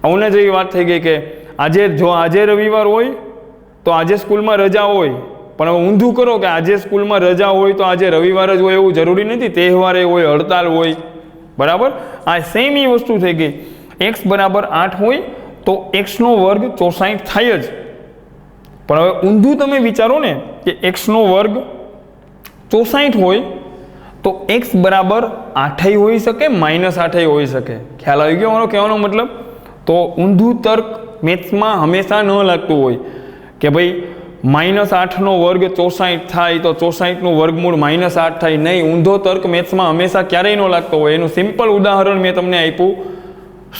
Speaker 1: આવું જેવી વાત થઈ ગઈ કે આજે રવિવાર હોય તો આજે સ્કૂલમાં રજા હોય, પણ હવે ઊંધું કરો કે આજે સ્કૂલમાં રજા હોય તો આજે રવિવાર જ હોય એવું જરૂરી નથી. તહેવારે હોય, હડતાલ હોય. બરાબર? આ સેમ એ વસ્તુ થઈ ગઈ. x બરાબર 8 હોય તો x નો વર્ગ 64 થાય જ. પણ હવે ઊંધું તમે વિચારો ને કે x નો વર્ગ 64 હોય તો x બરાબર 8 હોઈ શકે, -8 હોઈ શકે. ખ્યાલ આવી ગયો મારો કહેવાનો મતલબ? તો ઊંધું તર્ક મેથ્સમાં હંમેશા ન લાગતું હોય કે ભાઈ -8 નો વર્ગ 64 થાય તો 64નું વર્ગમૂળ -8 થાય. નહીં, ઊંધો તર્ક મેથ્સમાં હંમેશા ક્યારેય ન લાગતો હોય. એનું સિમ્પલ ઉદાહરણ મેં તમને આપ્યું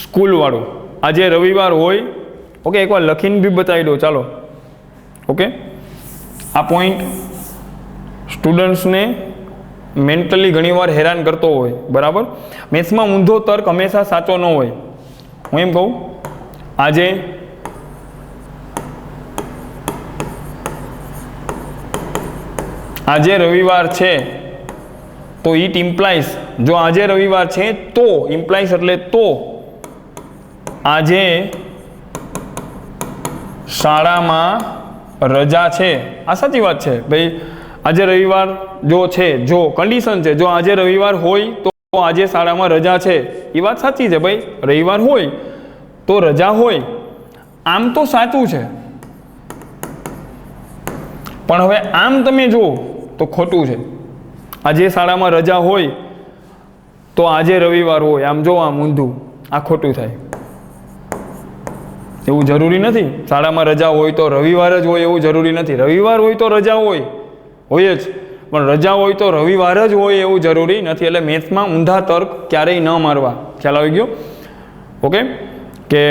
Speaker 1: સ્કૂલવાળું. આજે રવિવાર હોય. ઓકે, એકવાર લખીને બી બતાવી દો. ચાલો. ઓકે, આ પોઈન્ટ સ્ટુડન્ટ્સને મેન્ટલી ઘણીવાર હેરાન કરતો હોય. બરાબર? મેથ્સમાં ઊંધો તર્ક હંમેશા સાચો ન હોય. હું એમ કહું, આજે રવિવાર છે તો ઇટ ઇમ્પ્લાઇઝ, જો આજે રવિવાર છે તો ઇમ્પ્લાઇઝ એટલે તો આજે શાળામાં રજા છે. આ સાચી વાત છે ભાઈ. આજે રવિવાર જો છે, જો કન્ડિશન છે, જો આજે રવિવાર હોય તો આજે શાળામાં રજા છે. એ વાત સાચી છે ભાઈ. રવિવાર હોય તો રજા હોય. આમ તો સાચું છે, પણ હવે આમ તમે જુઓ તો ખોટું છે. આજે શાળામાં રજા હોય તો આજે રવિવાર હોય. આમ જો, આમ ઊંધું. આ ખોટું થાય. એવું જરૂરી નથી શાળામાં રજા હોય તો રવિવાર જ હોય એવું જરૂરી નથી. રવિવાર હોય તો રજા હોય જ, પણ રજા હોય તો રવિવાર જ હોય એવું જરૂરી નથી. એટલે મેથ્સમાં ઊંધા તર્ક ક્યારેય ન મારવા. ખ્યાલ આવી ગયો? ઓકે, કે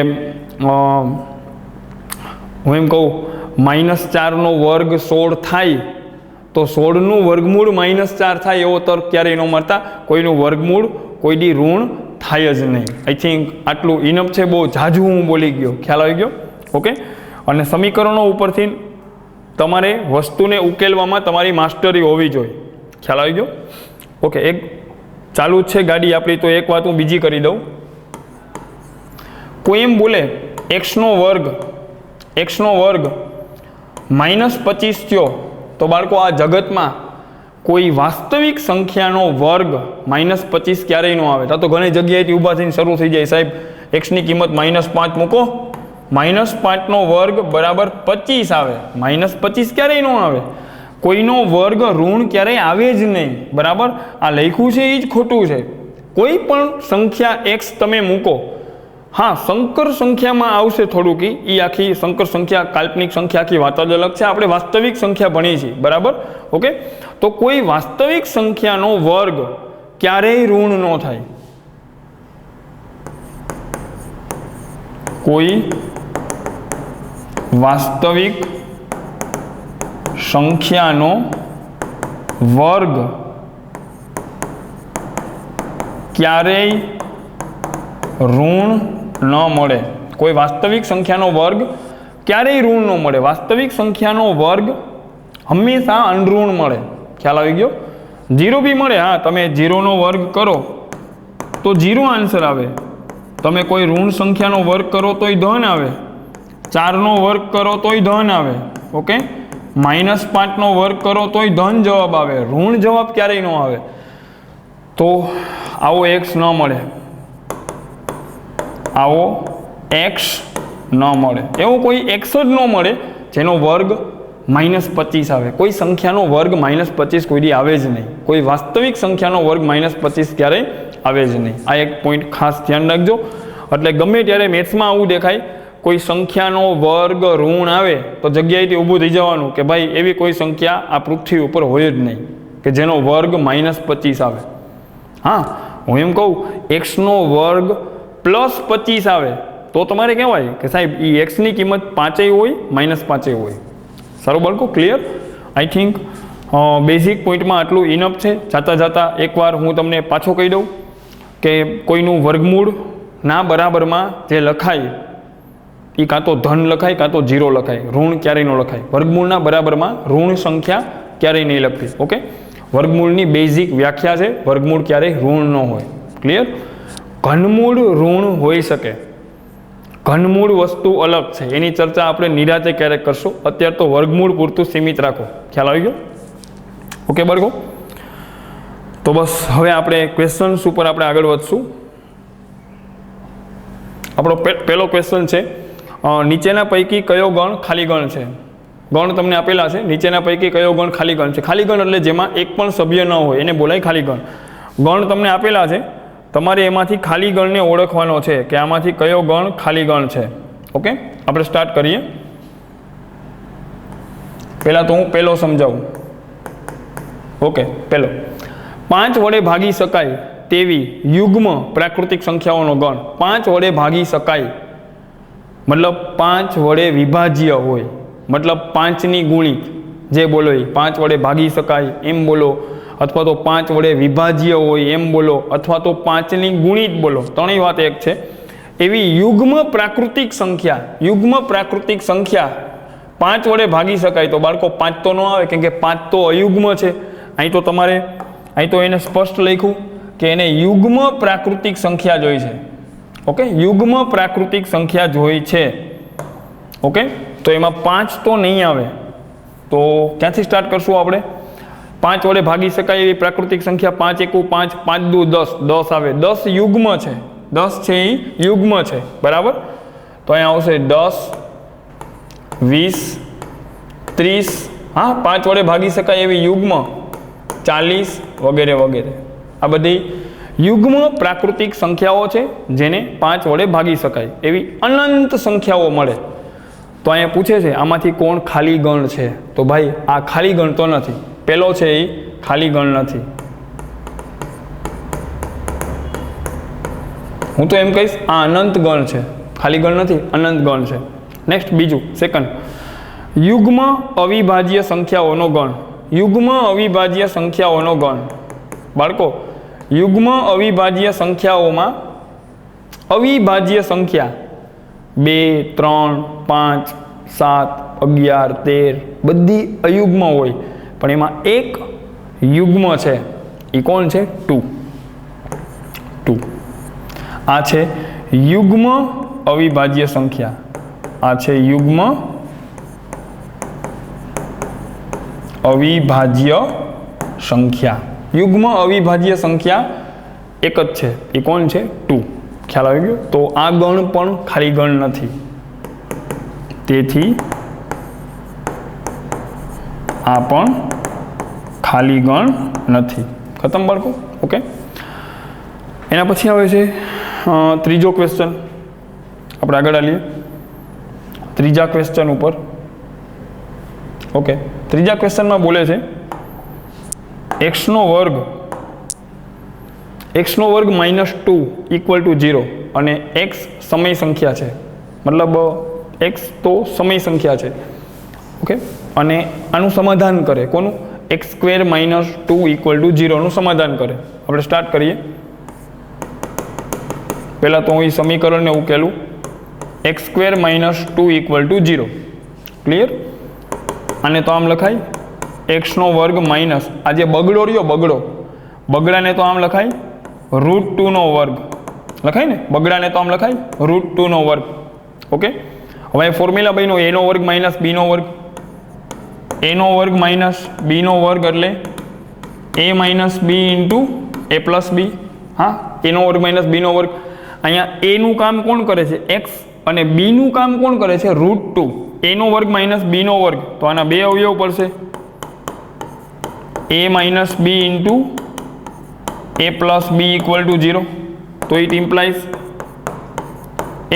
Speaker 1: હું એમ કહું -4નો વર્ગ 16 થાય તો 16નું વર્ગમૂળ -4 થાય એવો તર્ક ક્યારેય ન મારતા. કોઈનું વર્ગમૂળ કોઈ દી ઋણ થાય જ નહીં. આઈ થિંક આટલું ઇનફ છે. બહુ ઝાઝું હું બોલી ગયો. ખ્યાલ આવી ગયો? ઓકે, અને સમીકરણો ઉપરથી તમારે વસ્તુને ઉકેલવામાં તમારી માસ્ટરી હોવી જોઈએ. ખ્યાલ આવી ગયો? ઓકે, એક ચાલુ જ છે ગાડી આપણી, તો એક વાત હું બીજી કરી દઉં. કોઈ એમ બોલે x નો વર્ગ -25 થયો તો બાળકો આ જગતમાં કોઈ વાસ્તવિક સંખ્યાનો વર્ગ -25 ક્યારેય ન આવે. તો ઘણી જગ્યાએથી ઊભા થઈને શરૂ થઈ જાય, સાહેબ x ની કિંમત -5 મૂકો, -5નો વર્ગ બરાબર 25 આવે. -25 ક્યારેય ન આવે. કોઈનો વર્ગ ઋણ ક્યારેય આવે જ નહીં. બરાબર, આ લખ્યું છે એ જ ખોટું છે. કોઈ પણ સંખ્યા x તમે મૂકો, હા સંકર સંખ્યામાં આવશે થોડુંક, એ આખી સંકર સંખ્યા કાલ્પનિક સંખ્યા આખી વાત જ અલગ છે. આપણે વાસ્તવિક સંખ્યા ભણી છીએ. બરાબર, ઓકે, તો કોઈ વાસ્તવિક સંખ્યાનો વર્ગ ક્યારેય ઋણ ન થાય. કોઈ વાસ્તવિક સંખ્યાનો વર્ગ ક્યારેય ઋણ ન મળે. કોઈ વાસ્તવિક સંખ્યાનો વર્ગ ક્યારેય ઋણ ન મળે. વાસ્તવિક સંખ્યાનો વર્ગ હંમેશા અનઋણ મળે. ખ્યાલ આવી ગયો? 0 બી મળે. હા, તમે 0નો વર્ગ કરો તો 0 આન્સર આવે. તમે કોઈ ઋણ સંખ્યાનો વર્ગ કરો તોય ધન આવે. 4નો વર્ગ કરો તોય ધન આવે. ઓકે, -5નો વર્ગ કરો તોય ધન જવાબ આવે. ઋણ જવાબ ક્યારેય ન આવે. તો આવો x ન મળે, આવો x ન મળે. એવો કોઈ x જ ન મળે જેનો વર્ગ -25 આવે. કોઈ સંખ્યાનો વર્ગ -25 કોઈ દી આવે જ નહીં. કોઈ વાસ્તવિક સંખ્યાનો વર્ગ -25 ક્યારેય આવે જ નહીં. આ એક પોઈન્ટ ખાસ ધ્યાન રાખજો. એટલે ગમે ત્યારે મેથ્સમાં આવું દેખાય, કોઈ સંખ્યાનો વર્ગ ઋણ આવે તો જગ્યાએથી ઊભું થઈ જવાનું કે ભાઈ એવી કોઈ સંખ્યા આ પૃથ્વી ઉપર હોય જ નહીં કે જેનો વર્ગ -25 આવે. હા, હું એમ કહું x નો વર્ગ +25 આવે તો તમારે કહેવાય કે સાહેબ એ x ની કિંમત 5 હોય -5 હોય. સારું બાળકો, ક્લિયર? આઈ થિંક બેઝિક પોઈન્ટમાં આટલું ઇનફ છે. જાતા એકવાર હું તમને પાછો કહી દઉં કે કોઈનું વર્ગમૂળ ના બરાબરમાં જે લખાય એ કાં તો ધન લખાય કાં તો 0 લખાય. ઋણ ક્યારેય ન લખાય. વર્ગમૂળના બરાબરમાં ઋણ સંખ્યા ક્યારેય નહીં લખવી. ઓકે, વર્ગમૂળની બેઝિક વ્યાખ્યા છે, વર્ગમૂળ ક્યારેય ઋણ ન હોય. ક્લિયર? ઘનમૂળ ઋણ હોઈ શકે. ઘનમૂળ વસ્તુ અલગ છે, એની ચર્ચા આપણે નિરાતે ક્યારેક કરશું. અત્યારે તો વર્ગમૂળ પૂરતું સીમિત રાખો. ખ્યાલ આવી ગયો? ઓકે બાળકો, તો બસ હવે આપણે ક્વેશ્ચન્સ ઉપર આપણે આગળ વધશું. આપણો પહેલો ક્વેશ્ચન છે, નીચેના પૈકી કયો ગણ ખાલી ગણ છે? ગણ તમને આપેલા છે. નીચેના પૈકી કયો ગણ ખાલી ગણ છે? ખાલી ગણ એટલે જેમાં એક પણ સભ્ય ન હોય એને બોલાય ખાલી ગણ. ગણ તમને આપેલા છે, તમારે એમાંથી ખાલી ગણને ઓળખવાનો છે કે આમાંથી કયો ગણ ખાલી ગણ છે. ઓકે, આપણે સ્ટાર્ટ કરીએ. પહેલાં તો હું પહેલો સમજાવું. ઓકે, પહેલો 5 વડે ભાગી શકાય તેવી યુગ્મ પ્રાકૃતિક સંખ્યાઓનો ગણ. 5 વડે ભાગી શકાય મતલબ 5 વડે વિભાજ્ય હોય, મતલબ 5ની ગુણિત જે બોલો એ 5 વડે ભાગી શકાય એમ બોલો, અથવા તો 5 વડે વિભાજ્ય હોય એમ બોલો, અથવા તો 5ની ગુણિત બોલો. ત્રણેય વાત એક છે. એવી યુગ્મ પ્રાકૃતિક સંખ્યા 5 વડે ભાગી શકાય તો બાળકો 5 તો ન આવે, કેમ કે 5 તો અયુગ્મ છે. અહીં તો તમારે અહીં તો એને સ્પષ્ટ લખ્યું કે એને યુગ્મ પ્રાકૃતિક સંખ્યા જોઈ છે. ઓકે, યુગ્મ પ્રાકૃતિક સંખ્યા જોઈ છે. ઓકે, તો એમાં 5 તો નહીં આવે. તો ક્યાંથી સ્ટાર્ટ કરશું આપણે? 5 વડે ભાગી શકાય એવી પ્રાકૃતિક સંખ્યા 5 એકુ 5, 5 દુ 10, 10 આવે. 10 યુગ્મ છે, 10 છે એ યુગ્મ છે. બરાબર, તો અહીંયા આવશે 10, 20, 30. હા, 5 વડે ભાગી શકાય એવી યુગ્મ 40 વગેરે વગેરે. આ બધી યુગ્મ પ્રાકૃતિક સંખ્યાઓ છે જેને 5 વડે ભાગી શકાય એવી અનંત સંખ્યાઓ મળે. તો અહીંયા પૂછે છે આમાંથી કોણ ખાલી ગણ છે? તો ભાઈ આ ખાલી ગણ તો નથી. પહેલો છે એ ખાલી ગણ નથી. હું તો એમ કહીશ આ અનંત ગણ છે, ખાલી ગણ નથી, અનંત ગણ છે. નેક્સ્ટ બીજું, સેકન્ડ, યુગ્મ અવિભાજ્ય સંખ્યાઓનો ગણ. યુગ્મ અવિભાજ્ય સંખ્યાઓનો ગણ. બાળકો, યુગ્મ અવિભાજ્ય સંખ્યાઓમાં અવિભાજ્ય સંખ્યા 2, 3, 5, 7, 11, 13 બધી અયુગ્મ હોય, પણ એમાં એક યુગ્મ છે. એ કોણ છે? 2. આ છે યુગ્મ અવિભાજ્ય સંખ્યા. આ છે યુગ્મ અવિભાજ્ય સંખ્યા. યુગ્મ અવિભાજ્ય સંખ્યા એક જ છે. એ કોણ છે? 2. ખ્યાલ આવી ગયો? તો આ ગણ પણ ખાલી ગણ નથી. તેથી આ પણ ખાલી ગણ નથી. ખતમ બાળકો? ઓકે. એના પછી આવે છે ત્રીજો ક્વેશ્ચન. આપણે આગળ આવીએ ત્રીજા ક્વેશ્ચન ઉપર. ઓકે, ત્રીજા ક્વેશ્ચનમાં બોલે છે x² -2 = 0 અને x સમય સંખ્યા છે. મતલબ x તો સમય સંખ્યા છે. ઓકે, અને આનું સમાધાન કરે. કોનું? x² -2 = 0 નું સમાધાન કરે. આપણે સ્ટાર્ટ કરીએ. પહેલાં તો હું એ સમીકરણને ઉકેલું. x² -2 = 0. ક્લિયર? આને તો આમ લખાય x² માઇનસ આ જે બગડો રહ્યો, બગડાને તો આમ લખાય √2 લખાય ને. બગડાને તો આમ લખાય √2. ઓકે, હવે ફોર્મ્યુલા બન્યો a² minus b². a² minus b² એટલે a minus b into a plus b. હા, a² માઇનસ b². અહીંયા a નું કામ કોણ કરે છે? x. અને b નું કામ કોણ કરે છે? √2. a² minus b². તો આના બે અવયવ પડશે, a minus b into a plus b = 0. તો ઇટ ઇમ્પ્લાઇઝ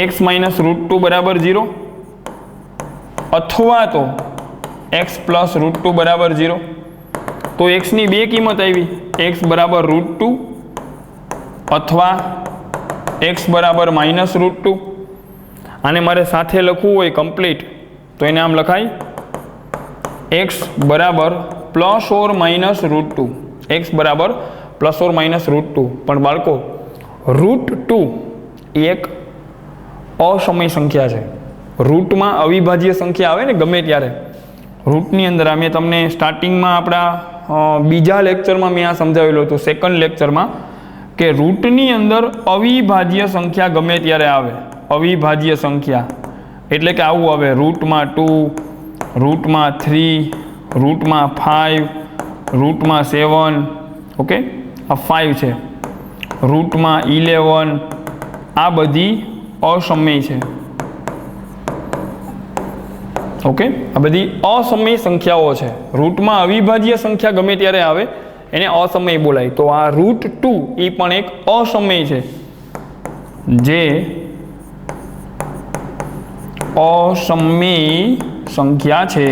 Speaker 1: x માઇનસ √2 બરાબર 0, અથવા તો x પ્લસ √2 બરાબર 0. તો x ની બે કિંમત આવી, x બરાબર √2 અથવા x બરાબર માઇનસ √2. આને મારે સાથે લખવું હોય કમ્પ્લીટ, તો એને આમ લખાય x બરાબર પ્લસ ઓર માઇનસ √2. x બરાબર પ્લસ ઓર માઇનસ √2. પણ બાળકો, √2 એ એક અસમય સંખ્યા છે. રૂટમાં અવિભાજ્ય સંખ્યા આવે ને ગમે ત્યારે, રૂટની અંદર આ મેં તમને સ્ટાર્ટિંગમાં આપણા બીજા લેક્ચરમાં મેં આ સમજાવેલું હતું, સેકન્ડ લેક્ચરમાં, કે રૂટની અંદર અવિભાજ્ય સંખ્યા ગમે ત્યારે આવે. અવિભાજ્ય સંખ્યા એટલે કે આવું આવે: રૂટમાં 2, રૂટમાં 3, રૂટમાં 5, રૂટમાં 7. ઓકે, આ 5 છે. રૂટમાં 11. આ બધી અસમય છે. ઓકે, આ બધી અસમય સંખ્યાઓ છે. રૂટમાં અવિભાજ્ય સંખ્યા ગમે ત્યારે આવે એને અસમય બોલાય. તો આ √2 એ પણ એક અસમય છે, જે અસમય સંખ્યા છે.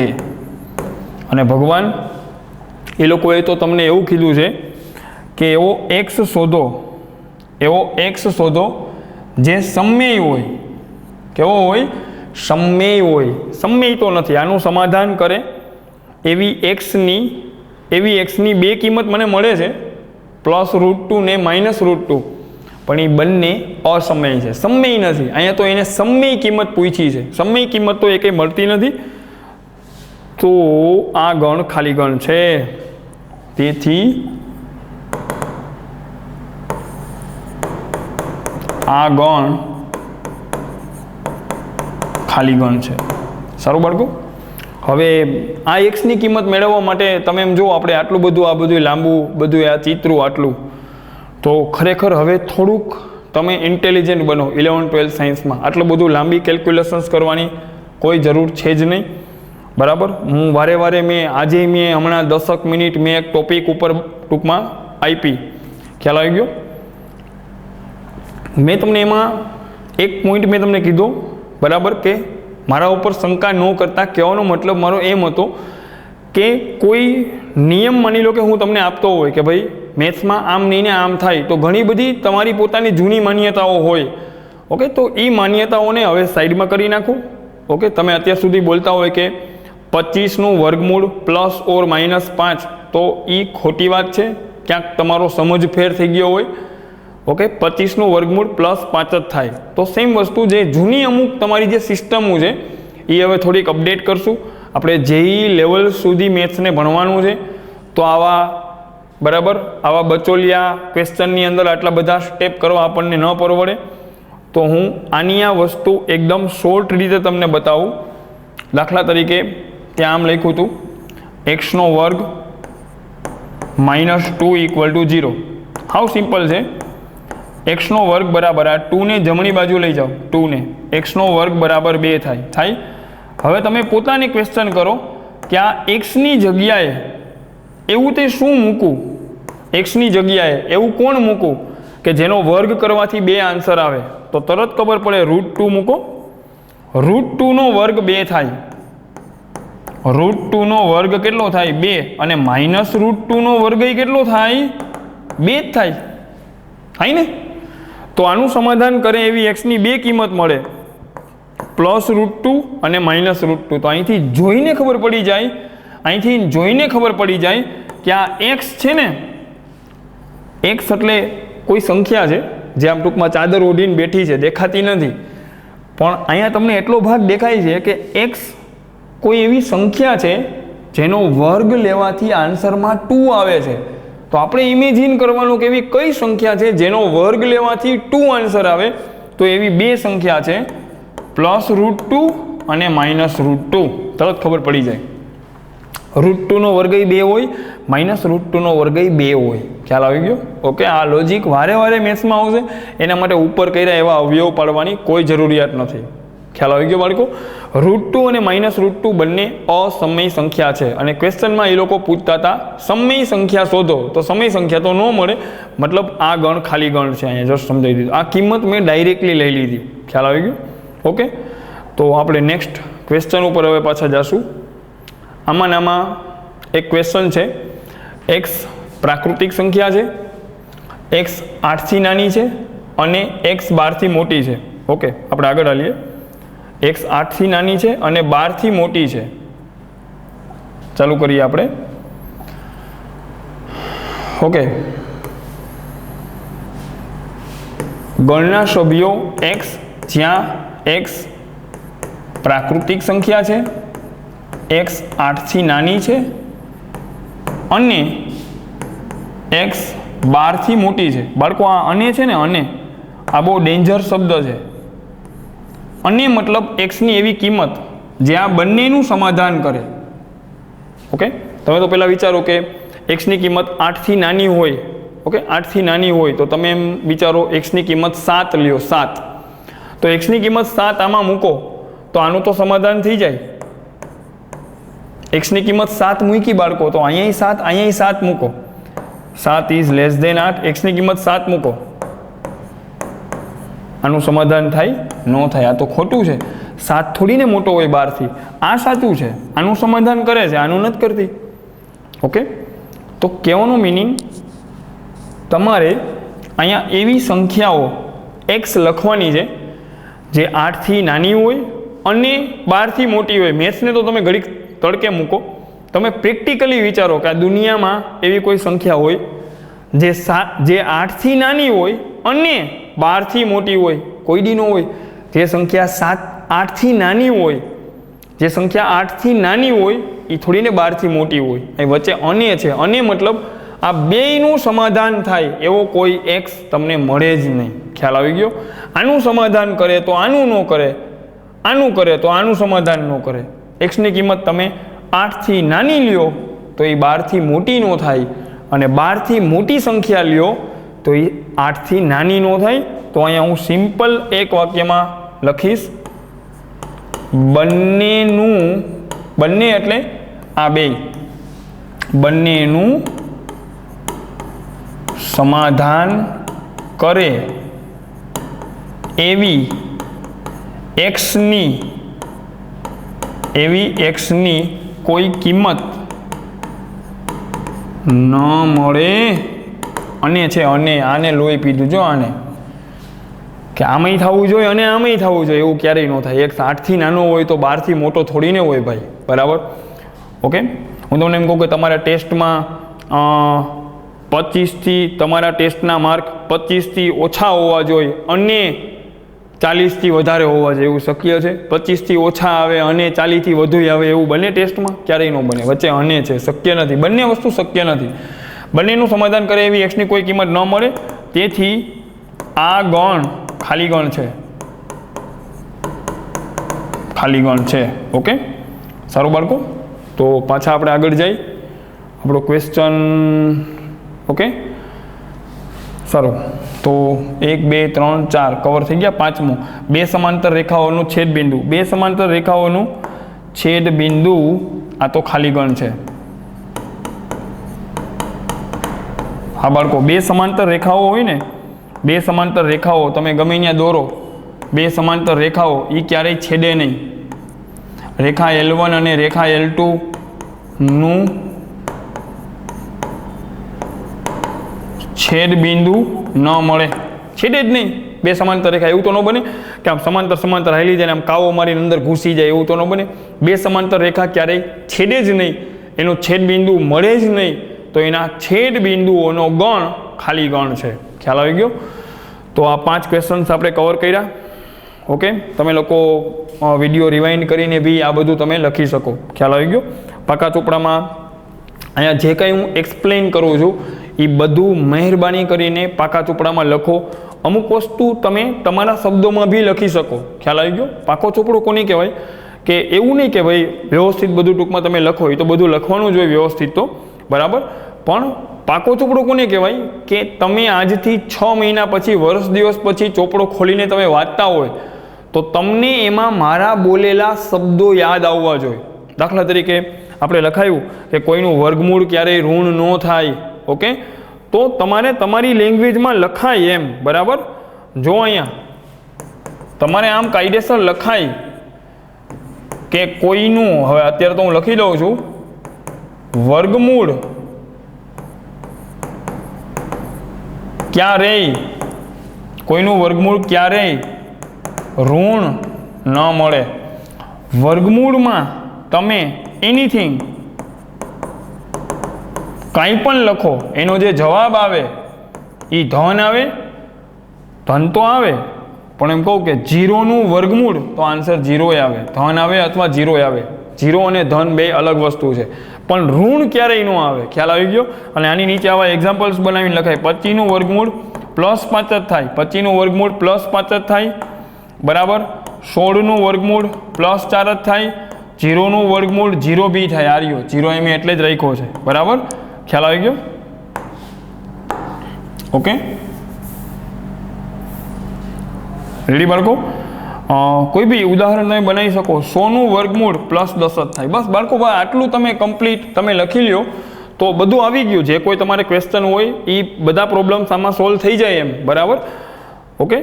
Speaker 1: અને ભગવાન એ લોકોએ તો તમને એવું કીધું છે કે એવો x શોધો જે સમય હોય. કેવો હોય? સમય હોય. સમય તો નથી, આનું સમાધાન કરે એવી x ની બે કિંમત મને મળે છે, પ્લસ √2 ને માઇનસ √2, પણ એ બંને અસમય છે, સમય નથી. અહીંયા તો એને સમય કિંમત પૂછી છે, સમય કિંમત તો એ કંઈ મળતી નથી. તો આ ગણ ખાલી ગણ છે. તેથી આ ગણ ખાલી ગણ છે. સારું બાળકો? હવે આ એક્સની કિંમત મેળવવા માટે તમે એમ જો, આપણે આટલું બધું આ બધું લાંબુ બધું આ ચિત્રો આટલું, તો ખરેખર હવે થોડુંક તમે ઇન્ટેલિજન્ટ બનો 11-12 સાયન્સમાં. આટલું બધું લાંબી કેલ્ક્યુલેશન્સ કરવાની કોઈ જરૂર છે જ નહીં. બરાબર? હું વારે મેં હમણાં 10 મિનિટ મેં એક ટોપિક ઉપર ટૂંકમાં આપી. ખ્યાલ આવી ગયો? મેં તમને એમાં એક પોઈન્ટ મેં તમને કીધો બરાબર કે મારા ઉપર શંકા ન કરતા કહેવાનો મતલબ મારો એમ હતો કે કોઈ નિયમ માની લો કે હું તમને આપતો હોય કે ભાઈ મેથ્સમાં આમ નહીં ને આમ થાય, તો ઘણી બધી તમારી પોતાની જૂની માન્યતાઓ હોય. ઓકે, તો એ માન્યતાઓને હવે સાઈડમાં કરી નાખો. ઓકે, તમે અત્યાર સુધી બોલતા હોય કે 25નું વર્ગમૂળ પ્લસ ઓર -5, તો એ ખોટી વાત છે, ક્યાંક તમારો સમજ ફેર થઈ ગયો હોય. ઓકે, 25નું વર્ગમૂળ +5 જ થાય. તો સેમ વસ્તુ જે જૂની અમુક તમારી જે સિસ્ટમો છે એ હવે થોડીક અપડેટ કરશું. આપણે જેઈ લેવલ સુધી મેથ્સને ભણવાનું છે, તો આવા બચોલિયા ક્વેશ્ચનની અંદર આટલા બધા સ્ટેપ કરવા આપણને ન પરવડે. તો હું આની આ વસ્તુ એકદમ શોર્ટ રીતે તમને બતાવું. દાખલા તરીકે ત્યાં આમ લખ્યું હતું x² -2 = 0. હાઉ સિમ્પલ છે. x² બરાબર આ 2ને જમણી બાજુ લઈ જાઓ, 2ને x² બરાબર 2 થાય. હવે તમે પોતાને ક્વેશ્ચન કરો કે આ એક્સની જગ્યાએ એવું તે શું મૂકું, એક્સની જગ્યાએ એવું કોણ મૂકું કે જેનો વર્ગ કરવાથી 2 આન્સર આવે. તો તરત ખબર પડે, √2 મૂકો. √2નો વર્ગ 2 થાય. √2નો વર્ગ કેટલો થાય? 2. અને -√2નો વર્ગ કેટલો થાય? 2 જ થાય. થાય ને? તો આનું સમાધાન કરે એવી એક્સની 2 કિંમત મળે, +√2 અને -√2. તો અહીંથી જોઈને ખબર પડી જાય કે આ એક્સ છે ને, એક્સ એટલે કોઈ સંખ્યા છે જે આમ ટૂંકમાં ચાદર ઓઢીને બેઠી છે, દેખાતી નથી, પણ અહીંયા તમને એટલો ભાગ દેખાય છે કે એક્સ કોઈ એવી સંખ્યા છે જેનો વર્ગ લેવાથી આન્સરમાં 2 આવે છે. તો આપણે ઇમેજિન કરવાનું કે એવી કઈ સંખ્યા છે જેનો વર્ગ લેવાથી 2 આન્સર આવે. તો એવી 2 સંખ્યા છે, +√2 અને -√2. તરત ખબર પડી જાય. √2નો વર્ગ 2 હોય, -√2નો વર્ગ 2 હોય. ખ્યાલ આવી ગયો? ઓકે, આ લોજિક વારે વારે મેથ્સમાં આવશે, એના માટે ઉપર કર્યા એવા અવયવ પાડવાની કોઈ જરૂરિયાત નથી. ખ્યાલ આવી ગયો બાળકો? √2 અને -√2 બંને અસમય સંખ્યા છે, અને ક્વેશ્ચનમાં એ લોકો પૂછતા હતા સમય સંખ્યા શોધો, તો સમય સંખ્યા તો ન મળે, મતલબ આ ગણ ખાલી ગણ છે. અહીંયા જસ્ટ સમજાવી દીધું. આ કિંમત મેં ડાયરેક્ટલી લઈ લીધી. ખ્યાલ આવી ગયો? ઓકે, તો આપણે નેક્સ્ટ ક્વેશ્ચન ઉપર હવે પાછા જશું. આમાં એક ક્વેશ્ચન છે, એક્સ પ્રાકૃતિક સંખ્યા છે, એક્સ 8થી નાની છે અને એક્સ 12થી મોટી છે. ઓકે, આપણે આગળ હાલીએ. એક્સ 8થી નાની છે અને 12થી મોટી છે. ચાલુ કરીએ આપણે. ઓકે, ગણના સભ્યો એક્સ, જ્યાં એક્સ પ્રાકૃતિક સંખ્યા છે, એક્સ 8થી નાની છે અને એક્સ 12થી મોટી છે. બાળકો આ અને છે ને, અને આ બહુ ડેન્જર શબ્દ છે. અને મતલબ એક્સની એવી કિંમત જે આ બંનેનું સમાધાન કરે. ઓકે, તમે તો પહેલાં વિચારો કે એક્સની કિંમત 8થી નાની હોય. ઓકે, 8થી નાની હોય તો તમે એમ વિચારો એક્સની કિંમત 7 લ્યો, 7. તો એક્સની કિંમત 7 આમાં મૂકો તો આનું તો સમાધાન થઈ જાય. એક્સની કિંમત 7 મૂકી બાળકો, તો અહીંયા 7 મૂકો. 7 = (8). એક્સની કિંમત 7 મૂકો, આનું સમાધાન થાય? ન થાય. આ તો ખોટું છે. 7 થોડીને મોટો હોય 12થી. આ સાચું છે, આનું સમાધાન કરે છે, આનું નથી કરતી. ઓકે, તો કહેવાનો મિનિંગ, તમારે અહીંયા એવી સંખ્યાઓ એક્સ લખવાની છે જે 8થી નાની હોય અને 12થી મોટી હોય. મેથ્સને તો તમે ઘડીક તડકે મૂકો, તમે પ્રેક્ટિકલી વિચારો કે આ દુનિયામાં એવી કોઈ સંખ્યા હોય જે 8થી નાની હોય અને 12થી મોટી હોય. કોઈ દી ન હોય. જે સંખ્યા 8થી નાની હોય, જે સંખ્યા 8થી નાની હોય એ થોડીને 12થી મોટી હોય. અહીં વચ્ચે અને છે. અને મતલબ આ બેયનું સમાધાન થાય એવો કોઈ એક્સ તમને મળે જ નહીં. ખ્યાલ આવી ગયો? આનું સમાધાન કરે તો આનું ન કરે, આનું કરે તો આનું સમાધાન ન કરે. એક્સની કિંમત તમે 8થી નાની લ્યો તો એ 12થી મોટી ન થાય, અને 12થી મોટી સંખ્યા લ્યો તો એ 8થી નાની ન થાય. તો અહીંયા હું સિમ્પલ એક વાક્યમાં લખીશ, બંને એટલે આ બે, બંનેનું સમાધાન કરે એવી એક્સની કોઈ કિંમત ન મળે અને છે અને આને લોહી પીધું જો આને કે આમાંય થવું જોઈએ અને આમાંય થવું જોઈએ એવું ક્યારેય ન થાય. એક્સ 8થી નાનો હોય તો 12થી મોટો થોડીને હોય ભાઈ, બરાબર. ઓકે, હું તમને એમ કહું કે તમારા ટેસ્ટમાં 25થી તમારા ટેસ્ટના માર્ક 25થી ઓછા હોવા જોઈએ અને 40થી વધારે હોવા જોઈએ, એવું શક્ય છે? 25થી ઓછા આવે અને 40થી વધુ આવે એવું બને ટેસ્ટમાં? ક્યારેય ન બને. વચ્ચે અને છે, શક્ય નથી. બંને વસ્તુ શક્ય નથી. બંનેનું સમાધાન કરે એવી એક્સની કોઈ કિંમત ન મળે. તેથી આ ગણ ખાલી ગણ છે, ખાલી ગણ છે. ઓકે, સારું બાળકો. તો પાછા આપણે આગળ જઈએ, આપણો ક્વેશ્ચન. ઓકે, સારું. તો 1 2 3 4 કવર થઈ ગયા. પાંચમું, બે સમાંતર રેખાઓનું છેદબિંદુ. બે સમાંતર રેખાઓનું છેદબિંદુ, આ તો ખાલી ગણ છે. હા બાળકો, બે સમાંતર રેખાઓ હોય ને, બે સમાંતર રેખાઓ તમે ગમે ત્યાં દોરો, બે સમાંતર રેખાઓ એ ક્યારેય છેદે નહીં. રેખા L1 અને રેખા L2 નું છેદબિંદુ ન મળે, છેદે જ નહીં. બે સમાંતર રેખા, એવું તો ન બને કે આમ સમાંતર સમાંતર હાલી જાય આમ કાવો મારીને અંદર ઘૂસી જાય, એવું તો ન બને. બે સમાંતર રેખા ક્યારેય છેદે જ નહીં, એનું છેદબિંદુ મળે જ નહીં. તો એના છેદબિંદુઓનો ગણ ખાલી ગણ છે. ખ્યાલ આવી ગયો? તો આ 5 ક્વેશ્ચન્સ આપણે કવર કર્યા. ઓકે, તમે લોકો વિડીયો રિવાઇન્ડ કરીને બી આ બધું તમે લખી શકો. ખ્યાલ આવી ગયો? પાકા ચોપડામાં અહીંયા જે કંઈ હું એક્સપ્લેન કરું છું એ બધું મહેરબાની કરીને પાકા ચોપડામાં લખો. અમુક વસ્તુ તમે તમારા શબ્દોમાં બી લખી શકો. ખ્યાલ આવી ગયો? પાકો ચોપડો કોને કહેવાય? કે એવું નહીં કે ભાઈ વ્યવસ્થિત બધું ટૂંકમાં તમે લખો, એ તો બધું લખવાનું જ હોય વ્યવસ્થિત તો, બરાબર. પણ પાકો ચોપડો કોને કહેવાય? કે તમે આજથી 6 મહિના પછી, વર્ષ દિવસ પછી ચોપડો ખોલીને તમે વાંચતા હોય તો તમને એમાં મારા બોલેલા શબ્દો યાદ આવવા જોઈએ. દાખલા તરીકે આપણે લખાયું કે કોઈનું વર્ગમૂળ ક્યારેય ઋણ ન થાય. ઓકે, તો તમારે તમારી લેંગ્વેજમાં લખાય એમ, બરાબર. જો અહીંયા તમારે આમ કાયદેસર લખાય કે કોઈનું, હવે અત્યારે તો હું લખી દઉં છું, વર્ગમૂળ ક્યારેય, કોઈનું વર્ગમૂળ ક્યારેય ઋણ ન મળે. વર્ગમૂળમાં તમે એનીથિંગ કાંઈ પણ લખો, એનો જે જવાબ આવે એ ધન આવે, ધન તો આવે, પણ એમ કહું કે 0નું વર્ગમૂળ તો આન્સર 0 આવે, ધન આવે અથવા 0 આવે. 0 અને ધન બે અલગ વસ્તુ છે, પણ ઋણ ક્યારેય ન આવે. ખ્યાલ આવી ગયો? અને આની નીચે આવા એક્ઝામ્પલ્સ બનાવીને લખાય. 25નું વર્ગમૂળ +5 જ થાય, 25નું વર્ગમૂળ +5 જ થાય, બરાબર. 16નું વર્ગમૂળ +4 જ થાય, 0નું વર્ગમૂળ 0 બી થાય. આર્યો 0 એમ એટલે જ રાખ્યો છે, બરાબર. ખ્યાલ આવી ગયો? ઓકે, રેડી બાળકો? કોઈ બી ઉદાહરણ તમે બનાવી શકો. 100નું વર્ગમૂળ +10 જ થાય. બસ બાળકો, આટલું તમે કમ્પ્લીટ તમે લખી લ્યો તો બધું આવી ગયું. જે કોઈ તમારે ક્વેશ્ચન હોય એ બધા પ્રોબ્લેમ્સ આમાં સોલ્વ થઈ જાય એમ, બરાબર. ઓકે,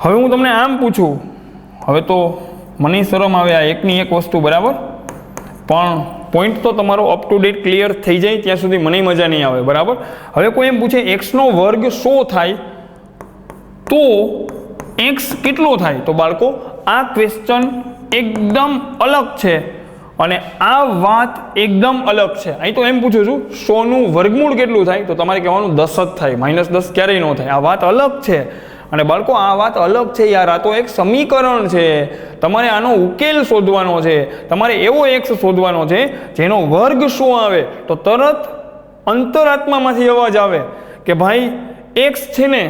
Speaker 1: હવે હું તમને આમ પૂછું, હવે તો મને શરમ આવે આ એકની એક વસ્તુ, બરાબર. પણ પોઈન્ટ તો તમારો અપ ટુ ડેટ ક્લિયર થઈ જાય ત્યાં સુધી મને મજા નહીં આવે, બરાબર. હવે કોઈ એમ પૂછે x નો વર્ગ 100 થાય તો x કેટલો થાય? તો બાળકો આ ક્વેશ્ચન એકદમ અલગ છે અને આ વાત એકદમ અલગ છે. અહીં તો એમ પૂછું છું 100નું વર્ગમૂળ કેટલું થાય? તો તમારે કહેવાનું 10 જ થાય, -10 ક્યારેય ન થાય. આ વાત અલગ છે. અને બાળકો આ વાત અલગ છે યાર, આ તો એક સમીકરણ છે. તમારે આનો ઉકેલ શોધવાનો છે. તમારે એવો x શોધવાનો છે જેનો વર્ગ 100 આવે તો તરત અંતરાત્મામાંથી અવાજ આવે કે ભાઈ x છે ને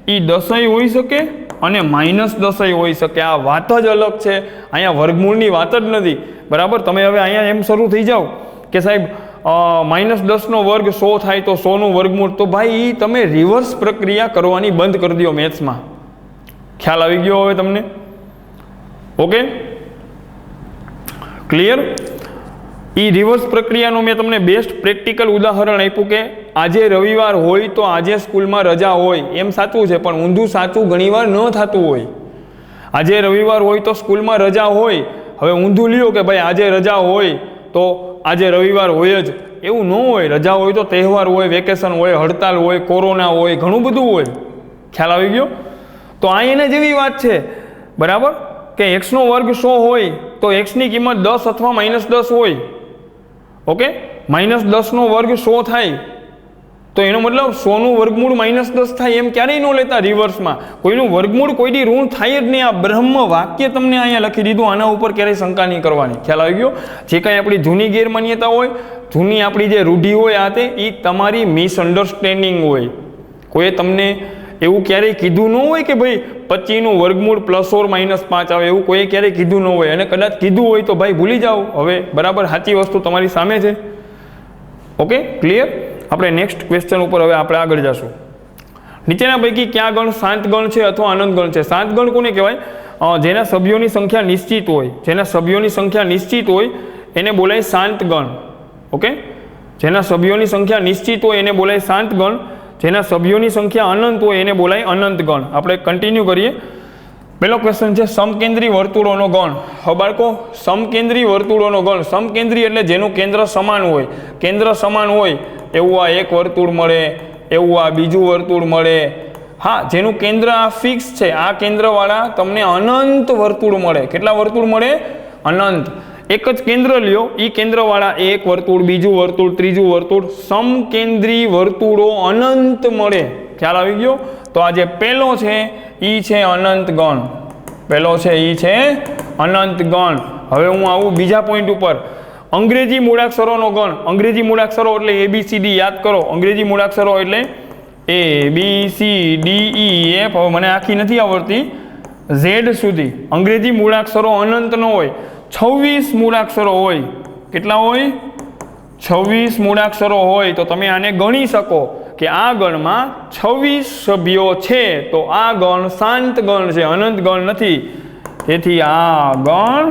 Speaker 1: એ 10 હોઈ શકે અને -10 હોઈ શકે. આ વાત જ અલગ છે. અહીંયા વર્ગમૂળની વાત જ નથી, બરાબર. તમે હવે અહીંયા એમ શરૂ થઈ જાઓ કે સાહેબ -10નો વર્ગ 100 થાય તો 100નું વર્ગમૂળ, તો ભાઈ તમે રિવર્સ પ્રક્રિયા કરવાની બંધ કરી દો મેથ્સમાં. ખ્યાલ આવી ગયો હવે તમને? Okay, clear? એ રિવર્સ પ્રક્રિયાનું મેં તમને બેસ્ટ પ્રેક્ટિકલ ઉદાહરણ આપ્યું કે આજે રવિવાર હોય તો આજે સ્કૂલમાં રજા હોય, એમ સાચું છે, પણ ઊંધું સાચું ઘણીવાર ન થતું હોય. આજે રવિવાર હોય તો સ્કૂલમાં રજા હોય, હવે ઊંધું લ્યો કે ભાઈ આજે રજા હોય તો આજે રવિવાર હોય જ, એવું ન હોય. રજા હોય તો તહેવાર હોય, વેકેશન હોય, હડતાલ હોય, કોરોના હોય, ઘણું બધું હોય. ખ્યાલ આવી ગયો? તો આ એને જેવી વાત છે, બરાબર, કે એક્સનો વર્ગ 100 હોય તો એક્સની કિંમત 10 અથવા -10 હોય. ઓકે, -10નો વર્ગ 100 થાય તો એનો મતલબ 100નું વર્ગમૂળ -10 થાય એમ ક્યારેય ન લેતા રિવર્સમાં. કોઈનું વર્ગમૂળ કોઈની ઋણ થાય જ નહીં. આ બ્રહ્મ વાક્ય તમને અહીંયા લખી દીધું, આના ઉપર ક્યારેય શંકા નહીં કરવાની. ખ્યાલ આવી ગયો? જે કાંઈ આપણી જૂની ગેરમાન્યતા હોય, જૂની આપણી જે રૂઢિ હોય, આ તે એ તમારી મિસઅન્ડરસ્ટેન્ડિંગ હોય. કોઈએ તમને એવું ક્યારેય કીધું ન હોય કે ભાઈ 25નું વર્ગમૂળ +or-5 આવે, એવું કોઈએ ક્યારેય કીધું ન હોય. અને કદાચ કીધું હોય તો ભાઈ ભૂલી જાઓ હવે, બરાબર, સાચી વસ્તુ તમારી સામે છે. Okay, clear? આપણે નેક્સ્ટ ક્વેશ્ચન ઉપર હવે આપણે આગળ જશું. નીચેના પૈકી કયા ગણ શાંત ગણ છે અથવા અનંત ગણ છે? શાંત ગણ કોને કહેવાય? જેના સભ્યોની સંખ્યા નિશ્ચિત હોય, જેના સભ્યોની સંખ્યા નિશ્ચિત હોય એને બોલાય શાંત ગણ. ઓકે, જેના સભ્યોની સંખ્યા નિશ્ચિત હોય એને બોલાય શાંત ગણ. જેના સભ્યોની સંખ્યા અનંત હોય એને બોલાય અનંત ગણ. આપણે કન્ટિન્યુ કરીએ. પહેલો ક્વેશ્ચન છે સમકેન્દ્રી વર્તુળોનો ગણ. હવે બાળકો, સમકેન્દ્રી વર્તુળોનો ગણ. સમકેન્દ્રી એટલે જેનું કેન્દ્ર સમાન હોય. કેન્દ્ર સમાન હોય એવું આ એક વર્તુળ મળે, એવું આ બીજું વર્તુળ મળે. હા, જેનું કેન્દ્ર આ ફિક્સ છે, આ કેન્દ્રવાળા તમને અનંત વર્તુળ મળે. કેટલા વર્તુળ મળે? અનંત. એક જ કેન્દ્ર લ્યો, એ કેન્દ્રવાળા એક વર્તુળ, બીજું વર્તુળ, ત્રીજું વર્તુળ, સમકેન્દ્રી વર્તુળો અનંત મળે. ખ્યાલ આવી ગયો? તો આ જે પહેલો છે એ છે અનંત ગણ. પહેલો છે એ છે અનંત ગણ. હવે હું આવું બીજા પોઈન્ટ ઉપર. અંગ્રેજી મૂળાક્ષરોનો ગણ. અંગ્રેજી મૂળાક્ષરો એટલે ABCD યાદ કરો. અંગ્રેજી મૂળાક્ષરો એટલે ABCDEF. હવે મને આખી નથી આવડતી, Z સુધી. અંગ્રેજી મૂળાક્ષરો અનંત ન હોય, 26 મૂળાક્ષરો હોય. કેટલા હોય? 26 મૂળાક્ષરો હોય. તો તમે આને ગણી શકો કે આ ગણમાં 26 સભ્યો છે, તો આ ગણ શાંત ગણ છે, અનંત ગણ નથી. તેથી આ ગણ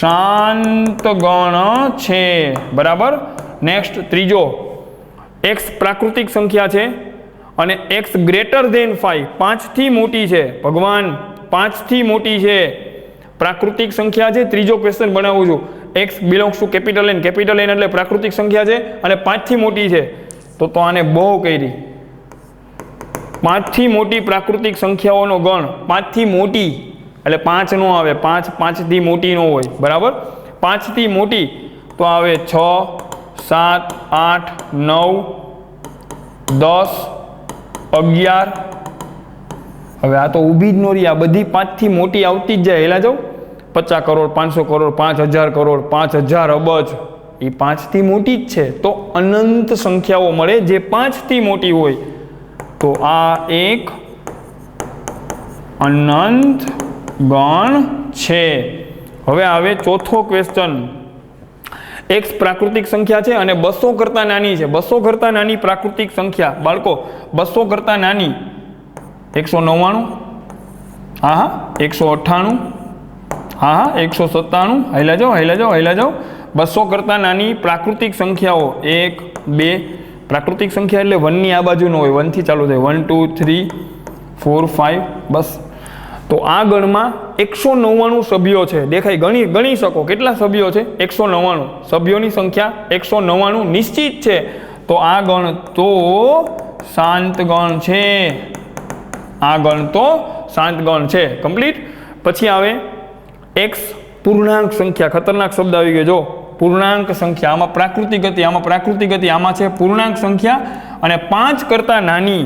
Speaker 1: શાંત ગણ છે. બરાબર. નેક્સ્ટ, ત્રીજો, x પ્રાકૃતિક સંખ્યા છે અને x ગ્રેટર ધેન 5, 5થી મોટી છે. ભગવાન, 5થી મોટી છે, પ્રાકૃતિક સંખ્યા છે. ત્રીજો ક્વેશ્ચન બનાવું છું. x belongs to capital N. Capital N એટલે પ્રાકૃતિક સંખ્યા છે અને 5થી મોટી છે. તો આને બહુ કરી. 5થી મોટી પ્રાકૃતિક સંખ્યાઓનો ગણ. 5થી મોટી એટલે 5 નો આવે, 5થી મોટી નો હોય. બરાબર. 5થી મોટી તો આવે 6, 7, 8, 9, 10, 11. હવે આ તો ઊભી જ નો રહી, આ બધી 5થી મોટી આવતી જ જાય. હેલા જાઓ, 50 કરોડ, 500 કરોડ, 5000 કરોડ, 5000 અબજ, એ 5થી મોટી જ છે. તો અનંત સંખ્યાઓ મળે જે 5થી મોટી હોય. તો આ એક અનંત ગણ છે. હવે આવે ચોથો ક્વેશ્ચન. x પ્રાકૃતિક સંખ્યા છે અને 200 કરતાં નાની છે. 200 કરતાં નાની પ્રાકૃતિક સંખ્યા. બાળકો, 200 કરતાં નાની 199, હા હા, 198, હા હા, 197. હાઈલા જાઓ, હાઈલા જાઓ, હાઈલા જાઓ. 200 કરતાં નાની પ્રાકૃતિક સંખ્યાઓ 1, 2. પ્રાકૃતિક સંખ્યા એટલે 1ની આ બાજુ ન હોય, 1થી ચાલુ થાય. 1, 2, 3, 4, 5. બસ. તો આ ગણમાં 199 સભ્યો છે. દેખાય? ગણી શકો કેટલા સભ્યો છે? 199. સભ્યોની સંખ્યા 199 નિશ્ચિત છે. તો આ ગણ તો શાંત ગણ છે. આ ગણ તો શાંત ગણ છે. કમ્પ્લીટ. પછી આવે x પૂર્ણાંક સંખ્યા. ખતરનાક શબ્દ આવી ગયો જો, પૂર્ણાંક સંખ્યા. આમાં પ્રાકૃતિક હતી, આમાં પ્રાકૃતિક હતી, આમાં છે પૂર્ણાંક સંખ્યા. અને 5 કરતાં નાની,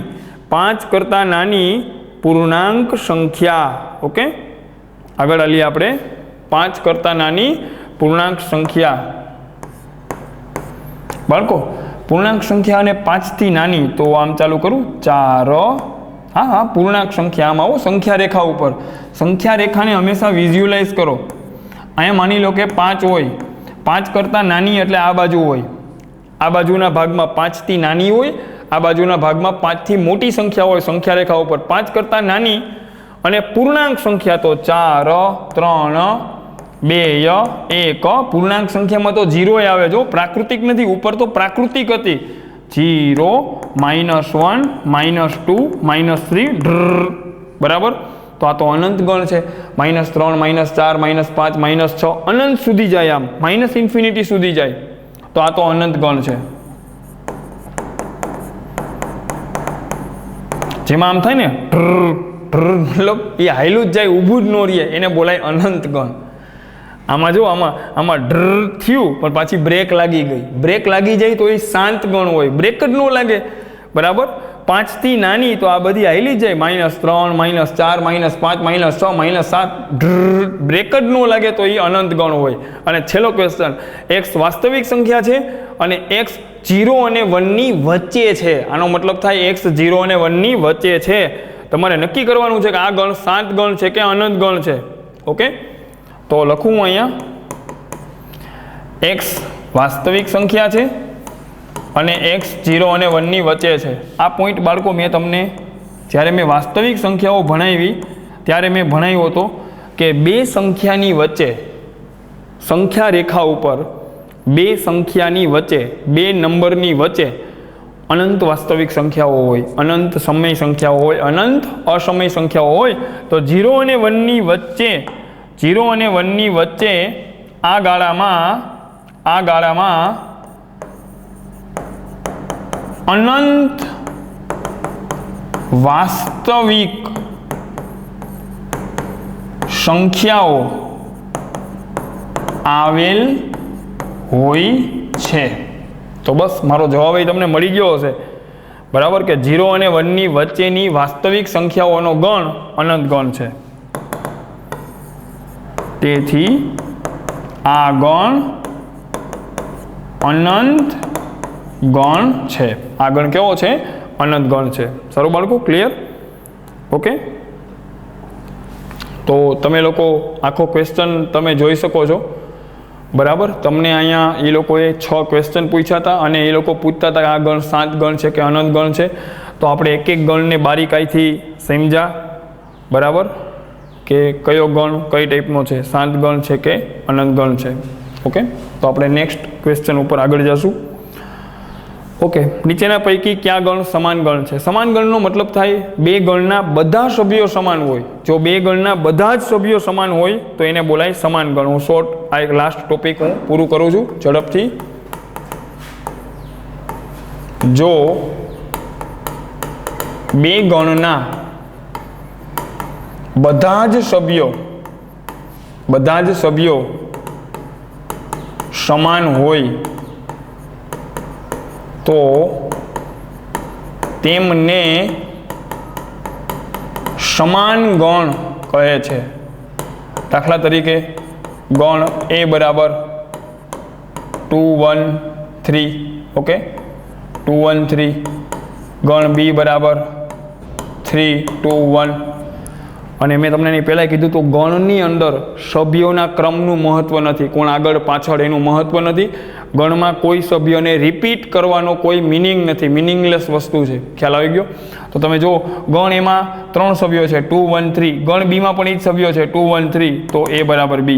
Speaker 1: 5 કરતાં નાની પૂર્ણાંક સંખ્યા. ઓકે, આગળ આવીએ આપણે. 5 કરતાં નાની પૂર્ણાંક સંખ્યા. બાળકો, પૂર્ણાંક સંખ્યા અને 5થી નાની, તો આમ ચાલુ કરું, 4. હા હા, પૂર્ણાંક સંખ્યા. આમ આવો સંખ્યા રેખા ઉપર. સંખ્યા રેખાને હંમેશા વિઝ્યુલાઇઝ કરો. અહીંયા માની લો કે 5 હોય, 5 કરતાં નાની એટલે આ બાજુ હોય, આ બાજુના ભાગમાં 5થી નાની હોય, આ બાજુના ભાગમાં 5થી મોટી સંખ્યા હોય. સંખ્યા રેખા ઉપર 5 કરતાં નાની અને પૂર્ણાંક સંખ્યા તો 4, 3, 2, 1. પૂર્ણાંક સંખ્યામાં તો 0 આવે. જો પ્રાકૃતિક નથી, ઉપર તો પ્રાકૃતિક હતી. 0, -1, -2, -3. બરાબર. તો આ તો અનંત ગણ છે. -3 -4 -5 -6 અનંત સુધી જાય, આમ માઇનસ ઇન્ફિનિટી સુધી જાય, તો આ તો અનંત ગણ છે. જેમાં આમ થાય ને મતલબ એ હાયલું જ જાય, ઊભું જ ન રહે, એને બોલાય અનંત ગણ. આમાં જો આમાં થયું પણ પાછી બ્રેક લાગી ગઈ. બ્રેક લાગી જાય તો એ શાંત ગણ હોય, બ્રેક જ ન લાગે, બરાબર. 5 થી નાની તો આ બધી હાયલી જ જાય, -3 -4 -5 -6 -7 બ્રેક જ ન લાગે તો એ અનંત ગણ હોય. અને છેલ્લો ક્વેશ્ચન, x વાસ્તવિક સંખ્યા છે અને x 0 અને 1 ની વચ્ચે છે. આનો મતલબ થાય x 0 અને 1 ની વચ્ચે છે. તમારે નક્કી કરવાનું છે કે આ ગણ શાંત ગણ છે કે અનંત ગણ છે. ઓકે, તો લખું અહીંયા x વાસ્તવિક સંખ્યા છે અને x 0 અને 1 ની વચ્ચે છે. આ પોઈન્ટ બાળકો મેં તમને જ્યારે મેં વાસ્તવિક સંખ્યાઓ ભણાવી ત્યારે મેં ભણાવ્યો હતો કે બે સંખ્યાની વચ્ચે, સંખ્યા રેખા ઉપર બે સંખ્યાની વચ્ચે, બે નંબરની વચ્ચે અનંત વાસ્તવિક સંખ્યાઓ હોય, અનંત સમય સંખ્યાઓ હોય, અનંત અસમય સંખ્યાઓ હોય. તો 0 અને 1 ની વચ્ચે, 0 અને 1 ની વચ્ચે આ ગાળામાં અનંત વાસ્તવિક સંખ્યાઓ આવેલ હોય છે. તો બસ મારો જવાબ એ તમને મળી ગયો હશે, બરાબર, કે 0 અને 1 ની વચ્ચેની વાસ્તવિક સંખ્યાઓનો ગણ અનંત ગણ છે. તેથી આ ગણ અનંત ગણ છે. આ ગણ કેવો છે? અનંત ગણ છે. સારું બાળકો, ક્લિયર? ઓકે, તો તમે લોકો આખો ક્વેશ્ચન તમે જોઈ શકો છો, બરાબર. તમને અહીંયા એ લોકોએ 6 ક્વેશ્ચન પૂછ્યા હતા અને એ લોકો પૂછતા હતા કે આ ગણ શાંત ગણ છે કે અનંત ગણ છે. તો આપણે એક એક ગણને બારીકાઈથી સમજ્યા, બરાબર, કે કયો ગણ કઈ ટાઈપનો છે, શાંત ગણ છે કે અનંત ગણ છે. ઓકે, તો આપણે નેક્સ્ટ ક્વેશ્ચન ઉપર આગળ જશું. ઓકે, નીચેના પૈકી કયા ગણ સમાન ગણ છે? સમાન ગણનો મતલબ થાય બે ગણના બધા સભ્યો સમાન હોય. જો બે ગણના બધા જ સભ્યો સમાન હોય તો એને બોલાય સમાન ગણ. હું શોર્ટ આ એક લાસ્ટ ટોપિક હું પૂરું કરું છું ઝડપથી. જો બે ગણના બધા જ સભ્યો સમાન હોય તો તેમને સમાન ગણ કહે છે. દાખલા તરીકે ગણ A બરાબર 2 1 3, ઓકે, 2 1 3. ગણ B બરાબર 3 2 1. અને મેં તમને એની પહેલાં કીધું તો ગણની અંદર સભ્યોના ક્રમનું મહત્ત્વ નથી, કોણ આગળ પાછળ એનું મહત્ત્વ નથી. ગણમાં કોઈ સભ્યોને રિપીટ કરવાનો કોઈ મિનિંગ નથી, મિનિંગલેસ વસ્તુ છે. ખ્યાલ આવી ગયો? તો તમે જો ગણ એમાં 3 સભ્યો છે 2 1 3, ગણ બીમાં પણ એ જ સભ્યો છે 2 1 3, તો A બરાબર B,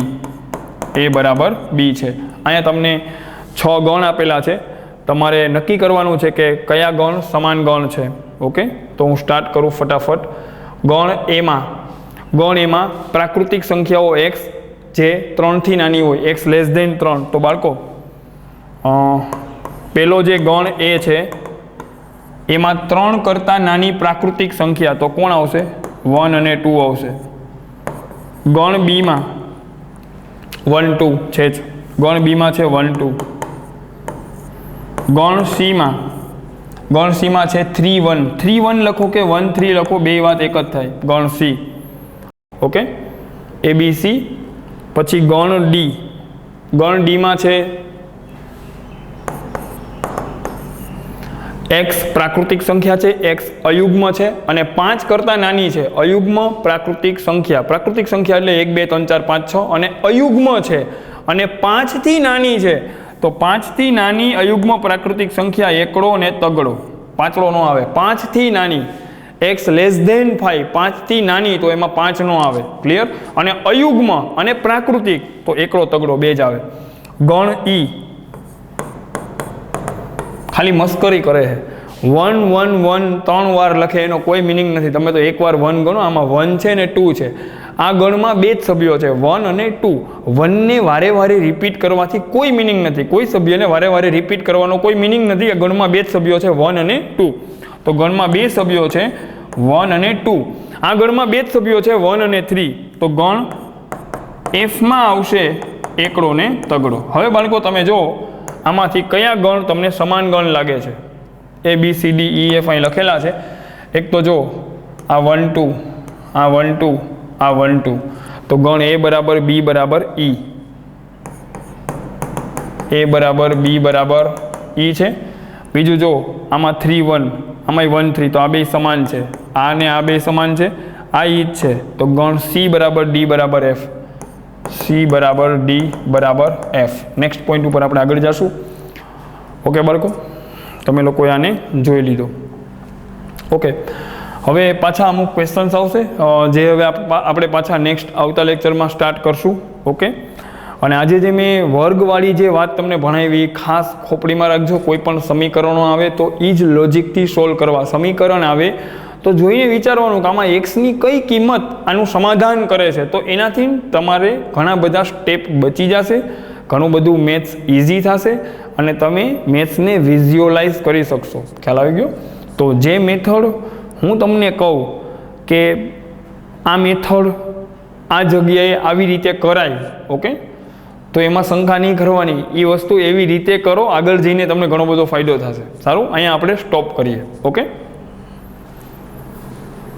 Speaker 1: A બરાબર B છે. અહીંયા તમને 6 ગણ આપેલા છે, તમારે નક્કી કરવાનું છે કે કયા ગણ સમાન ગણ છે. ઓકે, તો હું સ્ટાર્ટ કરું ફટાફટ. ગણ એમાં પ્રાકૃતિક સંખ્યાઓ x જે 3 થી નાની હોય, x લેસ ધેન 3. તો બાળકો પેલો જે ગણ A છે એમાં 3 કરતાં નાની પ્રાકૃતિક સંખ્યા તો કોણ આવશે? 1 અને 2 આવશે. ગણ બીમાં 1 2 છે જ, ગણ બીમાં છે 1 2. ગણ સીમાં છે 3 1, 3 1 લખો કે 1 3 લખો, બે વાત એક જ થાય. ગણ C, ઓકે, ABC. પછી ગણ ડીમાં છે x પ્રાકૃતિક સંખ્યા છે, x અયુગ્મ છે અને 5 કરતાં નાની છે. અયુગ્મ પ્રાકૃતિક સંખ્યા એટલે 1 2 3 4 5 6 અને અયુગ્મ છે અને 5 થી નાની છે. તો 5 થી નાની અયુગ્મ પ્રાકૃતિક સંખ્યા એકડો અને તગડો, પાંચડો નો આવે. 5 થી નાની x લેસ ધેન 5, 5 થી નાની તો એમાં 5 નો આવે. ક્લિયર? અને અયુગ્મ અને પ્રાકૃતિક તો એકડો તગડો બે જ આવે. ગણ E ખાલી મસ્કરી કરે છે. 1 1 1 3 વાર લખે એનો કોઈ મિનિંગ નથી. તમે તો એકવાર 1 ગણો, આમાં 1 છે ને 2 છે. આ ગણમાં બે જ સભ્યો છે, 1 અને 2. 1ને વારે વારે રિપીટ કરવાથી કોઈ મિનિંગ નથી. કોઈ સભ્યને વારે વારે રિપીટ કરવાનો કોઈ મિનિંગ નથી. આ ગણમાં બે જ સભ્યો છે, 1 અને 2. તો ગણમાં બે સભ્યો છે 1 અને 2. આ ગણમાં બે જ સભ્યો છે 1 અને 3. તો ગણ એફમાં આવશે એકડો ને તગડો. હવે બાળકો તમે જો આમાંથી કયા ગણ તમને સમાન ગણ લાગે છે? ABCDEF અહીં લખેલા છે. એક તો જો આ 1 2, આ 1 2, આ 1 2. તો ગણ A બરાબર B બરાબર E, A બરાબર B બરાબર E છે. બીજું જો આમાં 3 1, આમાં 1 3. તો આ બે સમાન છે, આ ને આ બે સમાન છે, આ E જ છે. તો ગણ C બરાબર D બરાબર F, C બરાબર D બરાબર F. નેક્સ્ટ પોઈન્ટ ઉપર આપણે આગળ જઈશું. ઓકે બાળકો, તમે લોકોએ આને જોઈ લીધો. ઓકે, હવે પાછા અમુક ક્વેશ્ચન્સ આવશે જે હવે આપણે પાછા નેક્સ્ટ આવતા લેક્ચરમાં સ્ટાર્ટ કરશું. ઓકે, અને આજે જે મેં વર્ગવાળી જે વાત તમને ભણાવી, ખાસ ખોપડીમાં રાખજો. કોઈ પણ સમીકરણો આવે તો એ જ લોજિકથી સોલ્વ કરવા. સમીકરણ આવે તો જોઈને વિચારવાનું કે આમાં એક્સની કઈ કિંમત આનું સમાધાન કરે છે. તો એનાથી તમારે ઘણા બધા સ્ટેપ બચી જશે, ઘણું બધું મેથ્સ ઇઝી થશે અને તમે મેથ્સને વિઝ્યુઅલાઇઝ કરી શકશો. ખ્યાલ આવી ગયો? તો જે મેથડ હું તમને કહું કે આ મેથડ આ જગ્યાએ આવી રીતે કરાય, ઓકે, તો એમાં શંકા નહીં કરવાની. એ વસ્તુ એવી રીતે કરો, આગળ જઈને તમને ઘણો બધો ફાયદો થશે. સારું, અહીંયા આપણે સ્ટોપ કરીએ. ઓકે.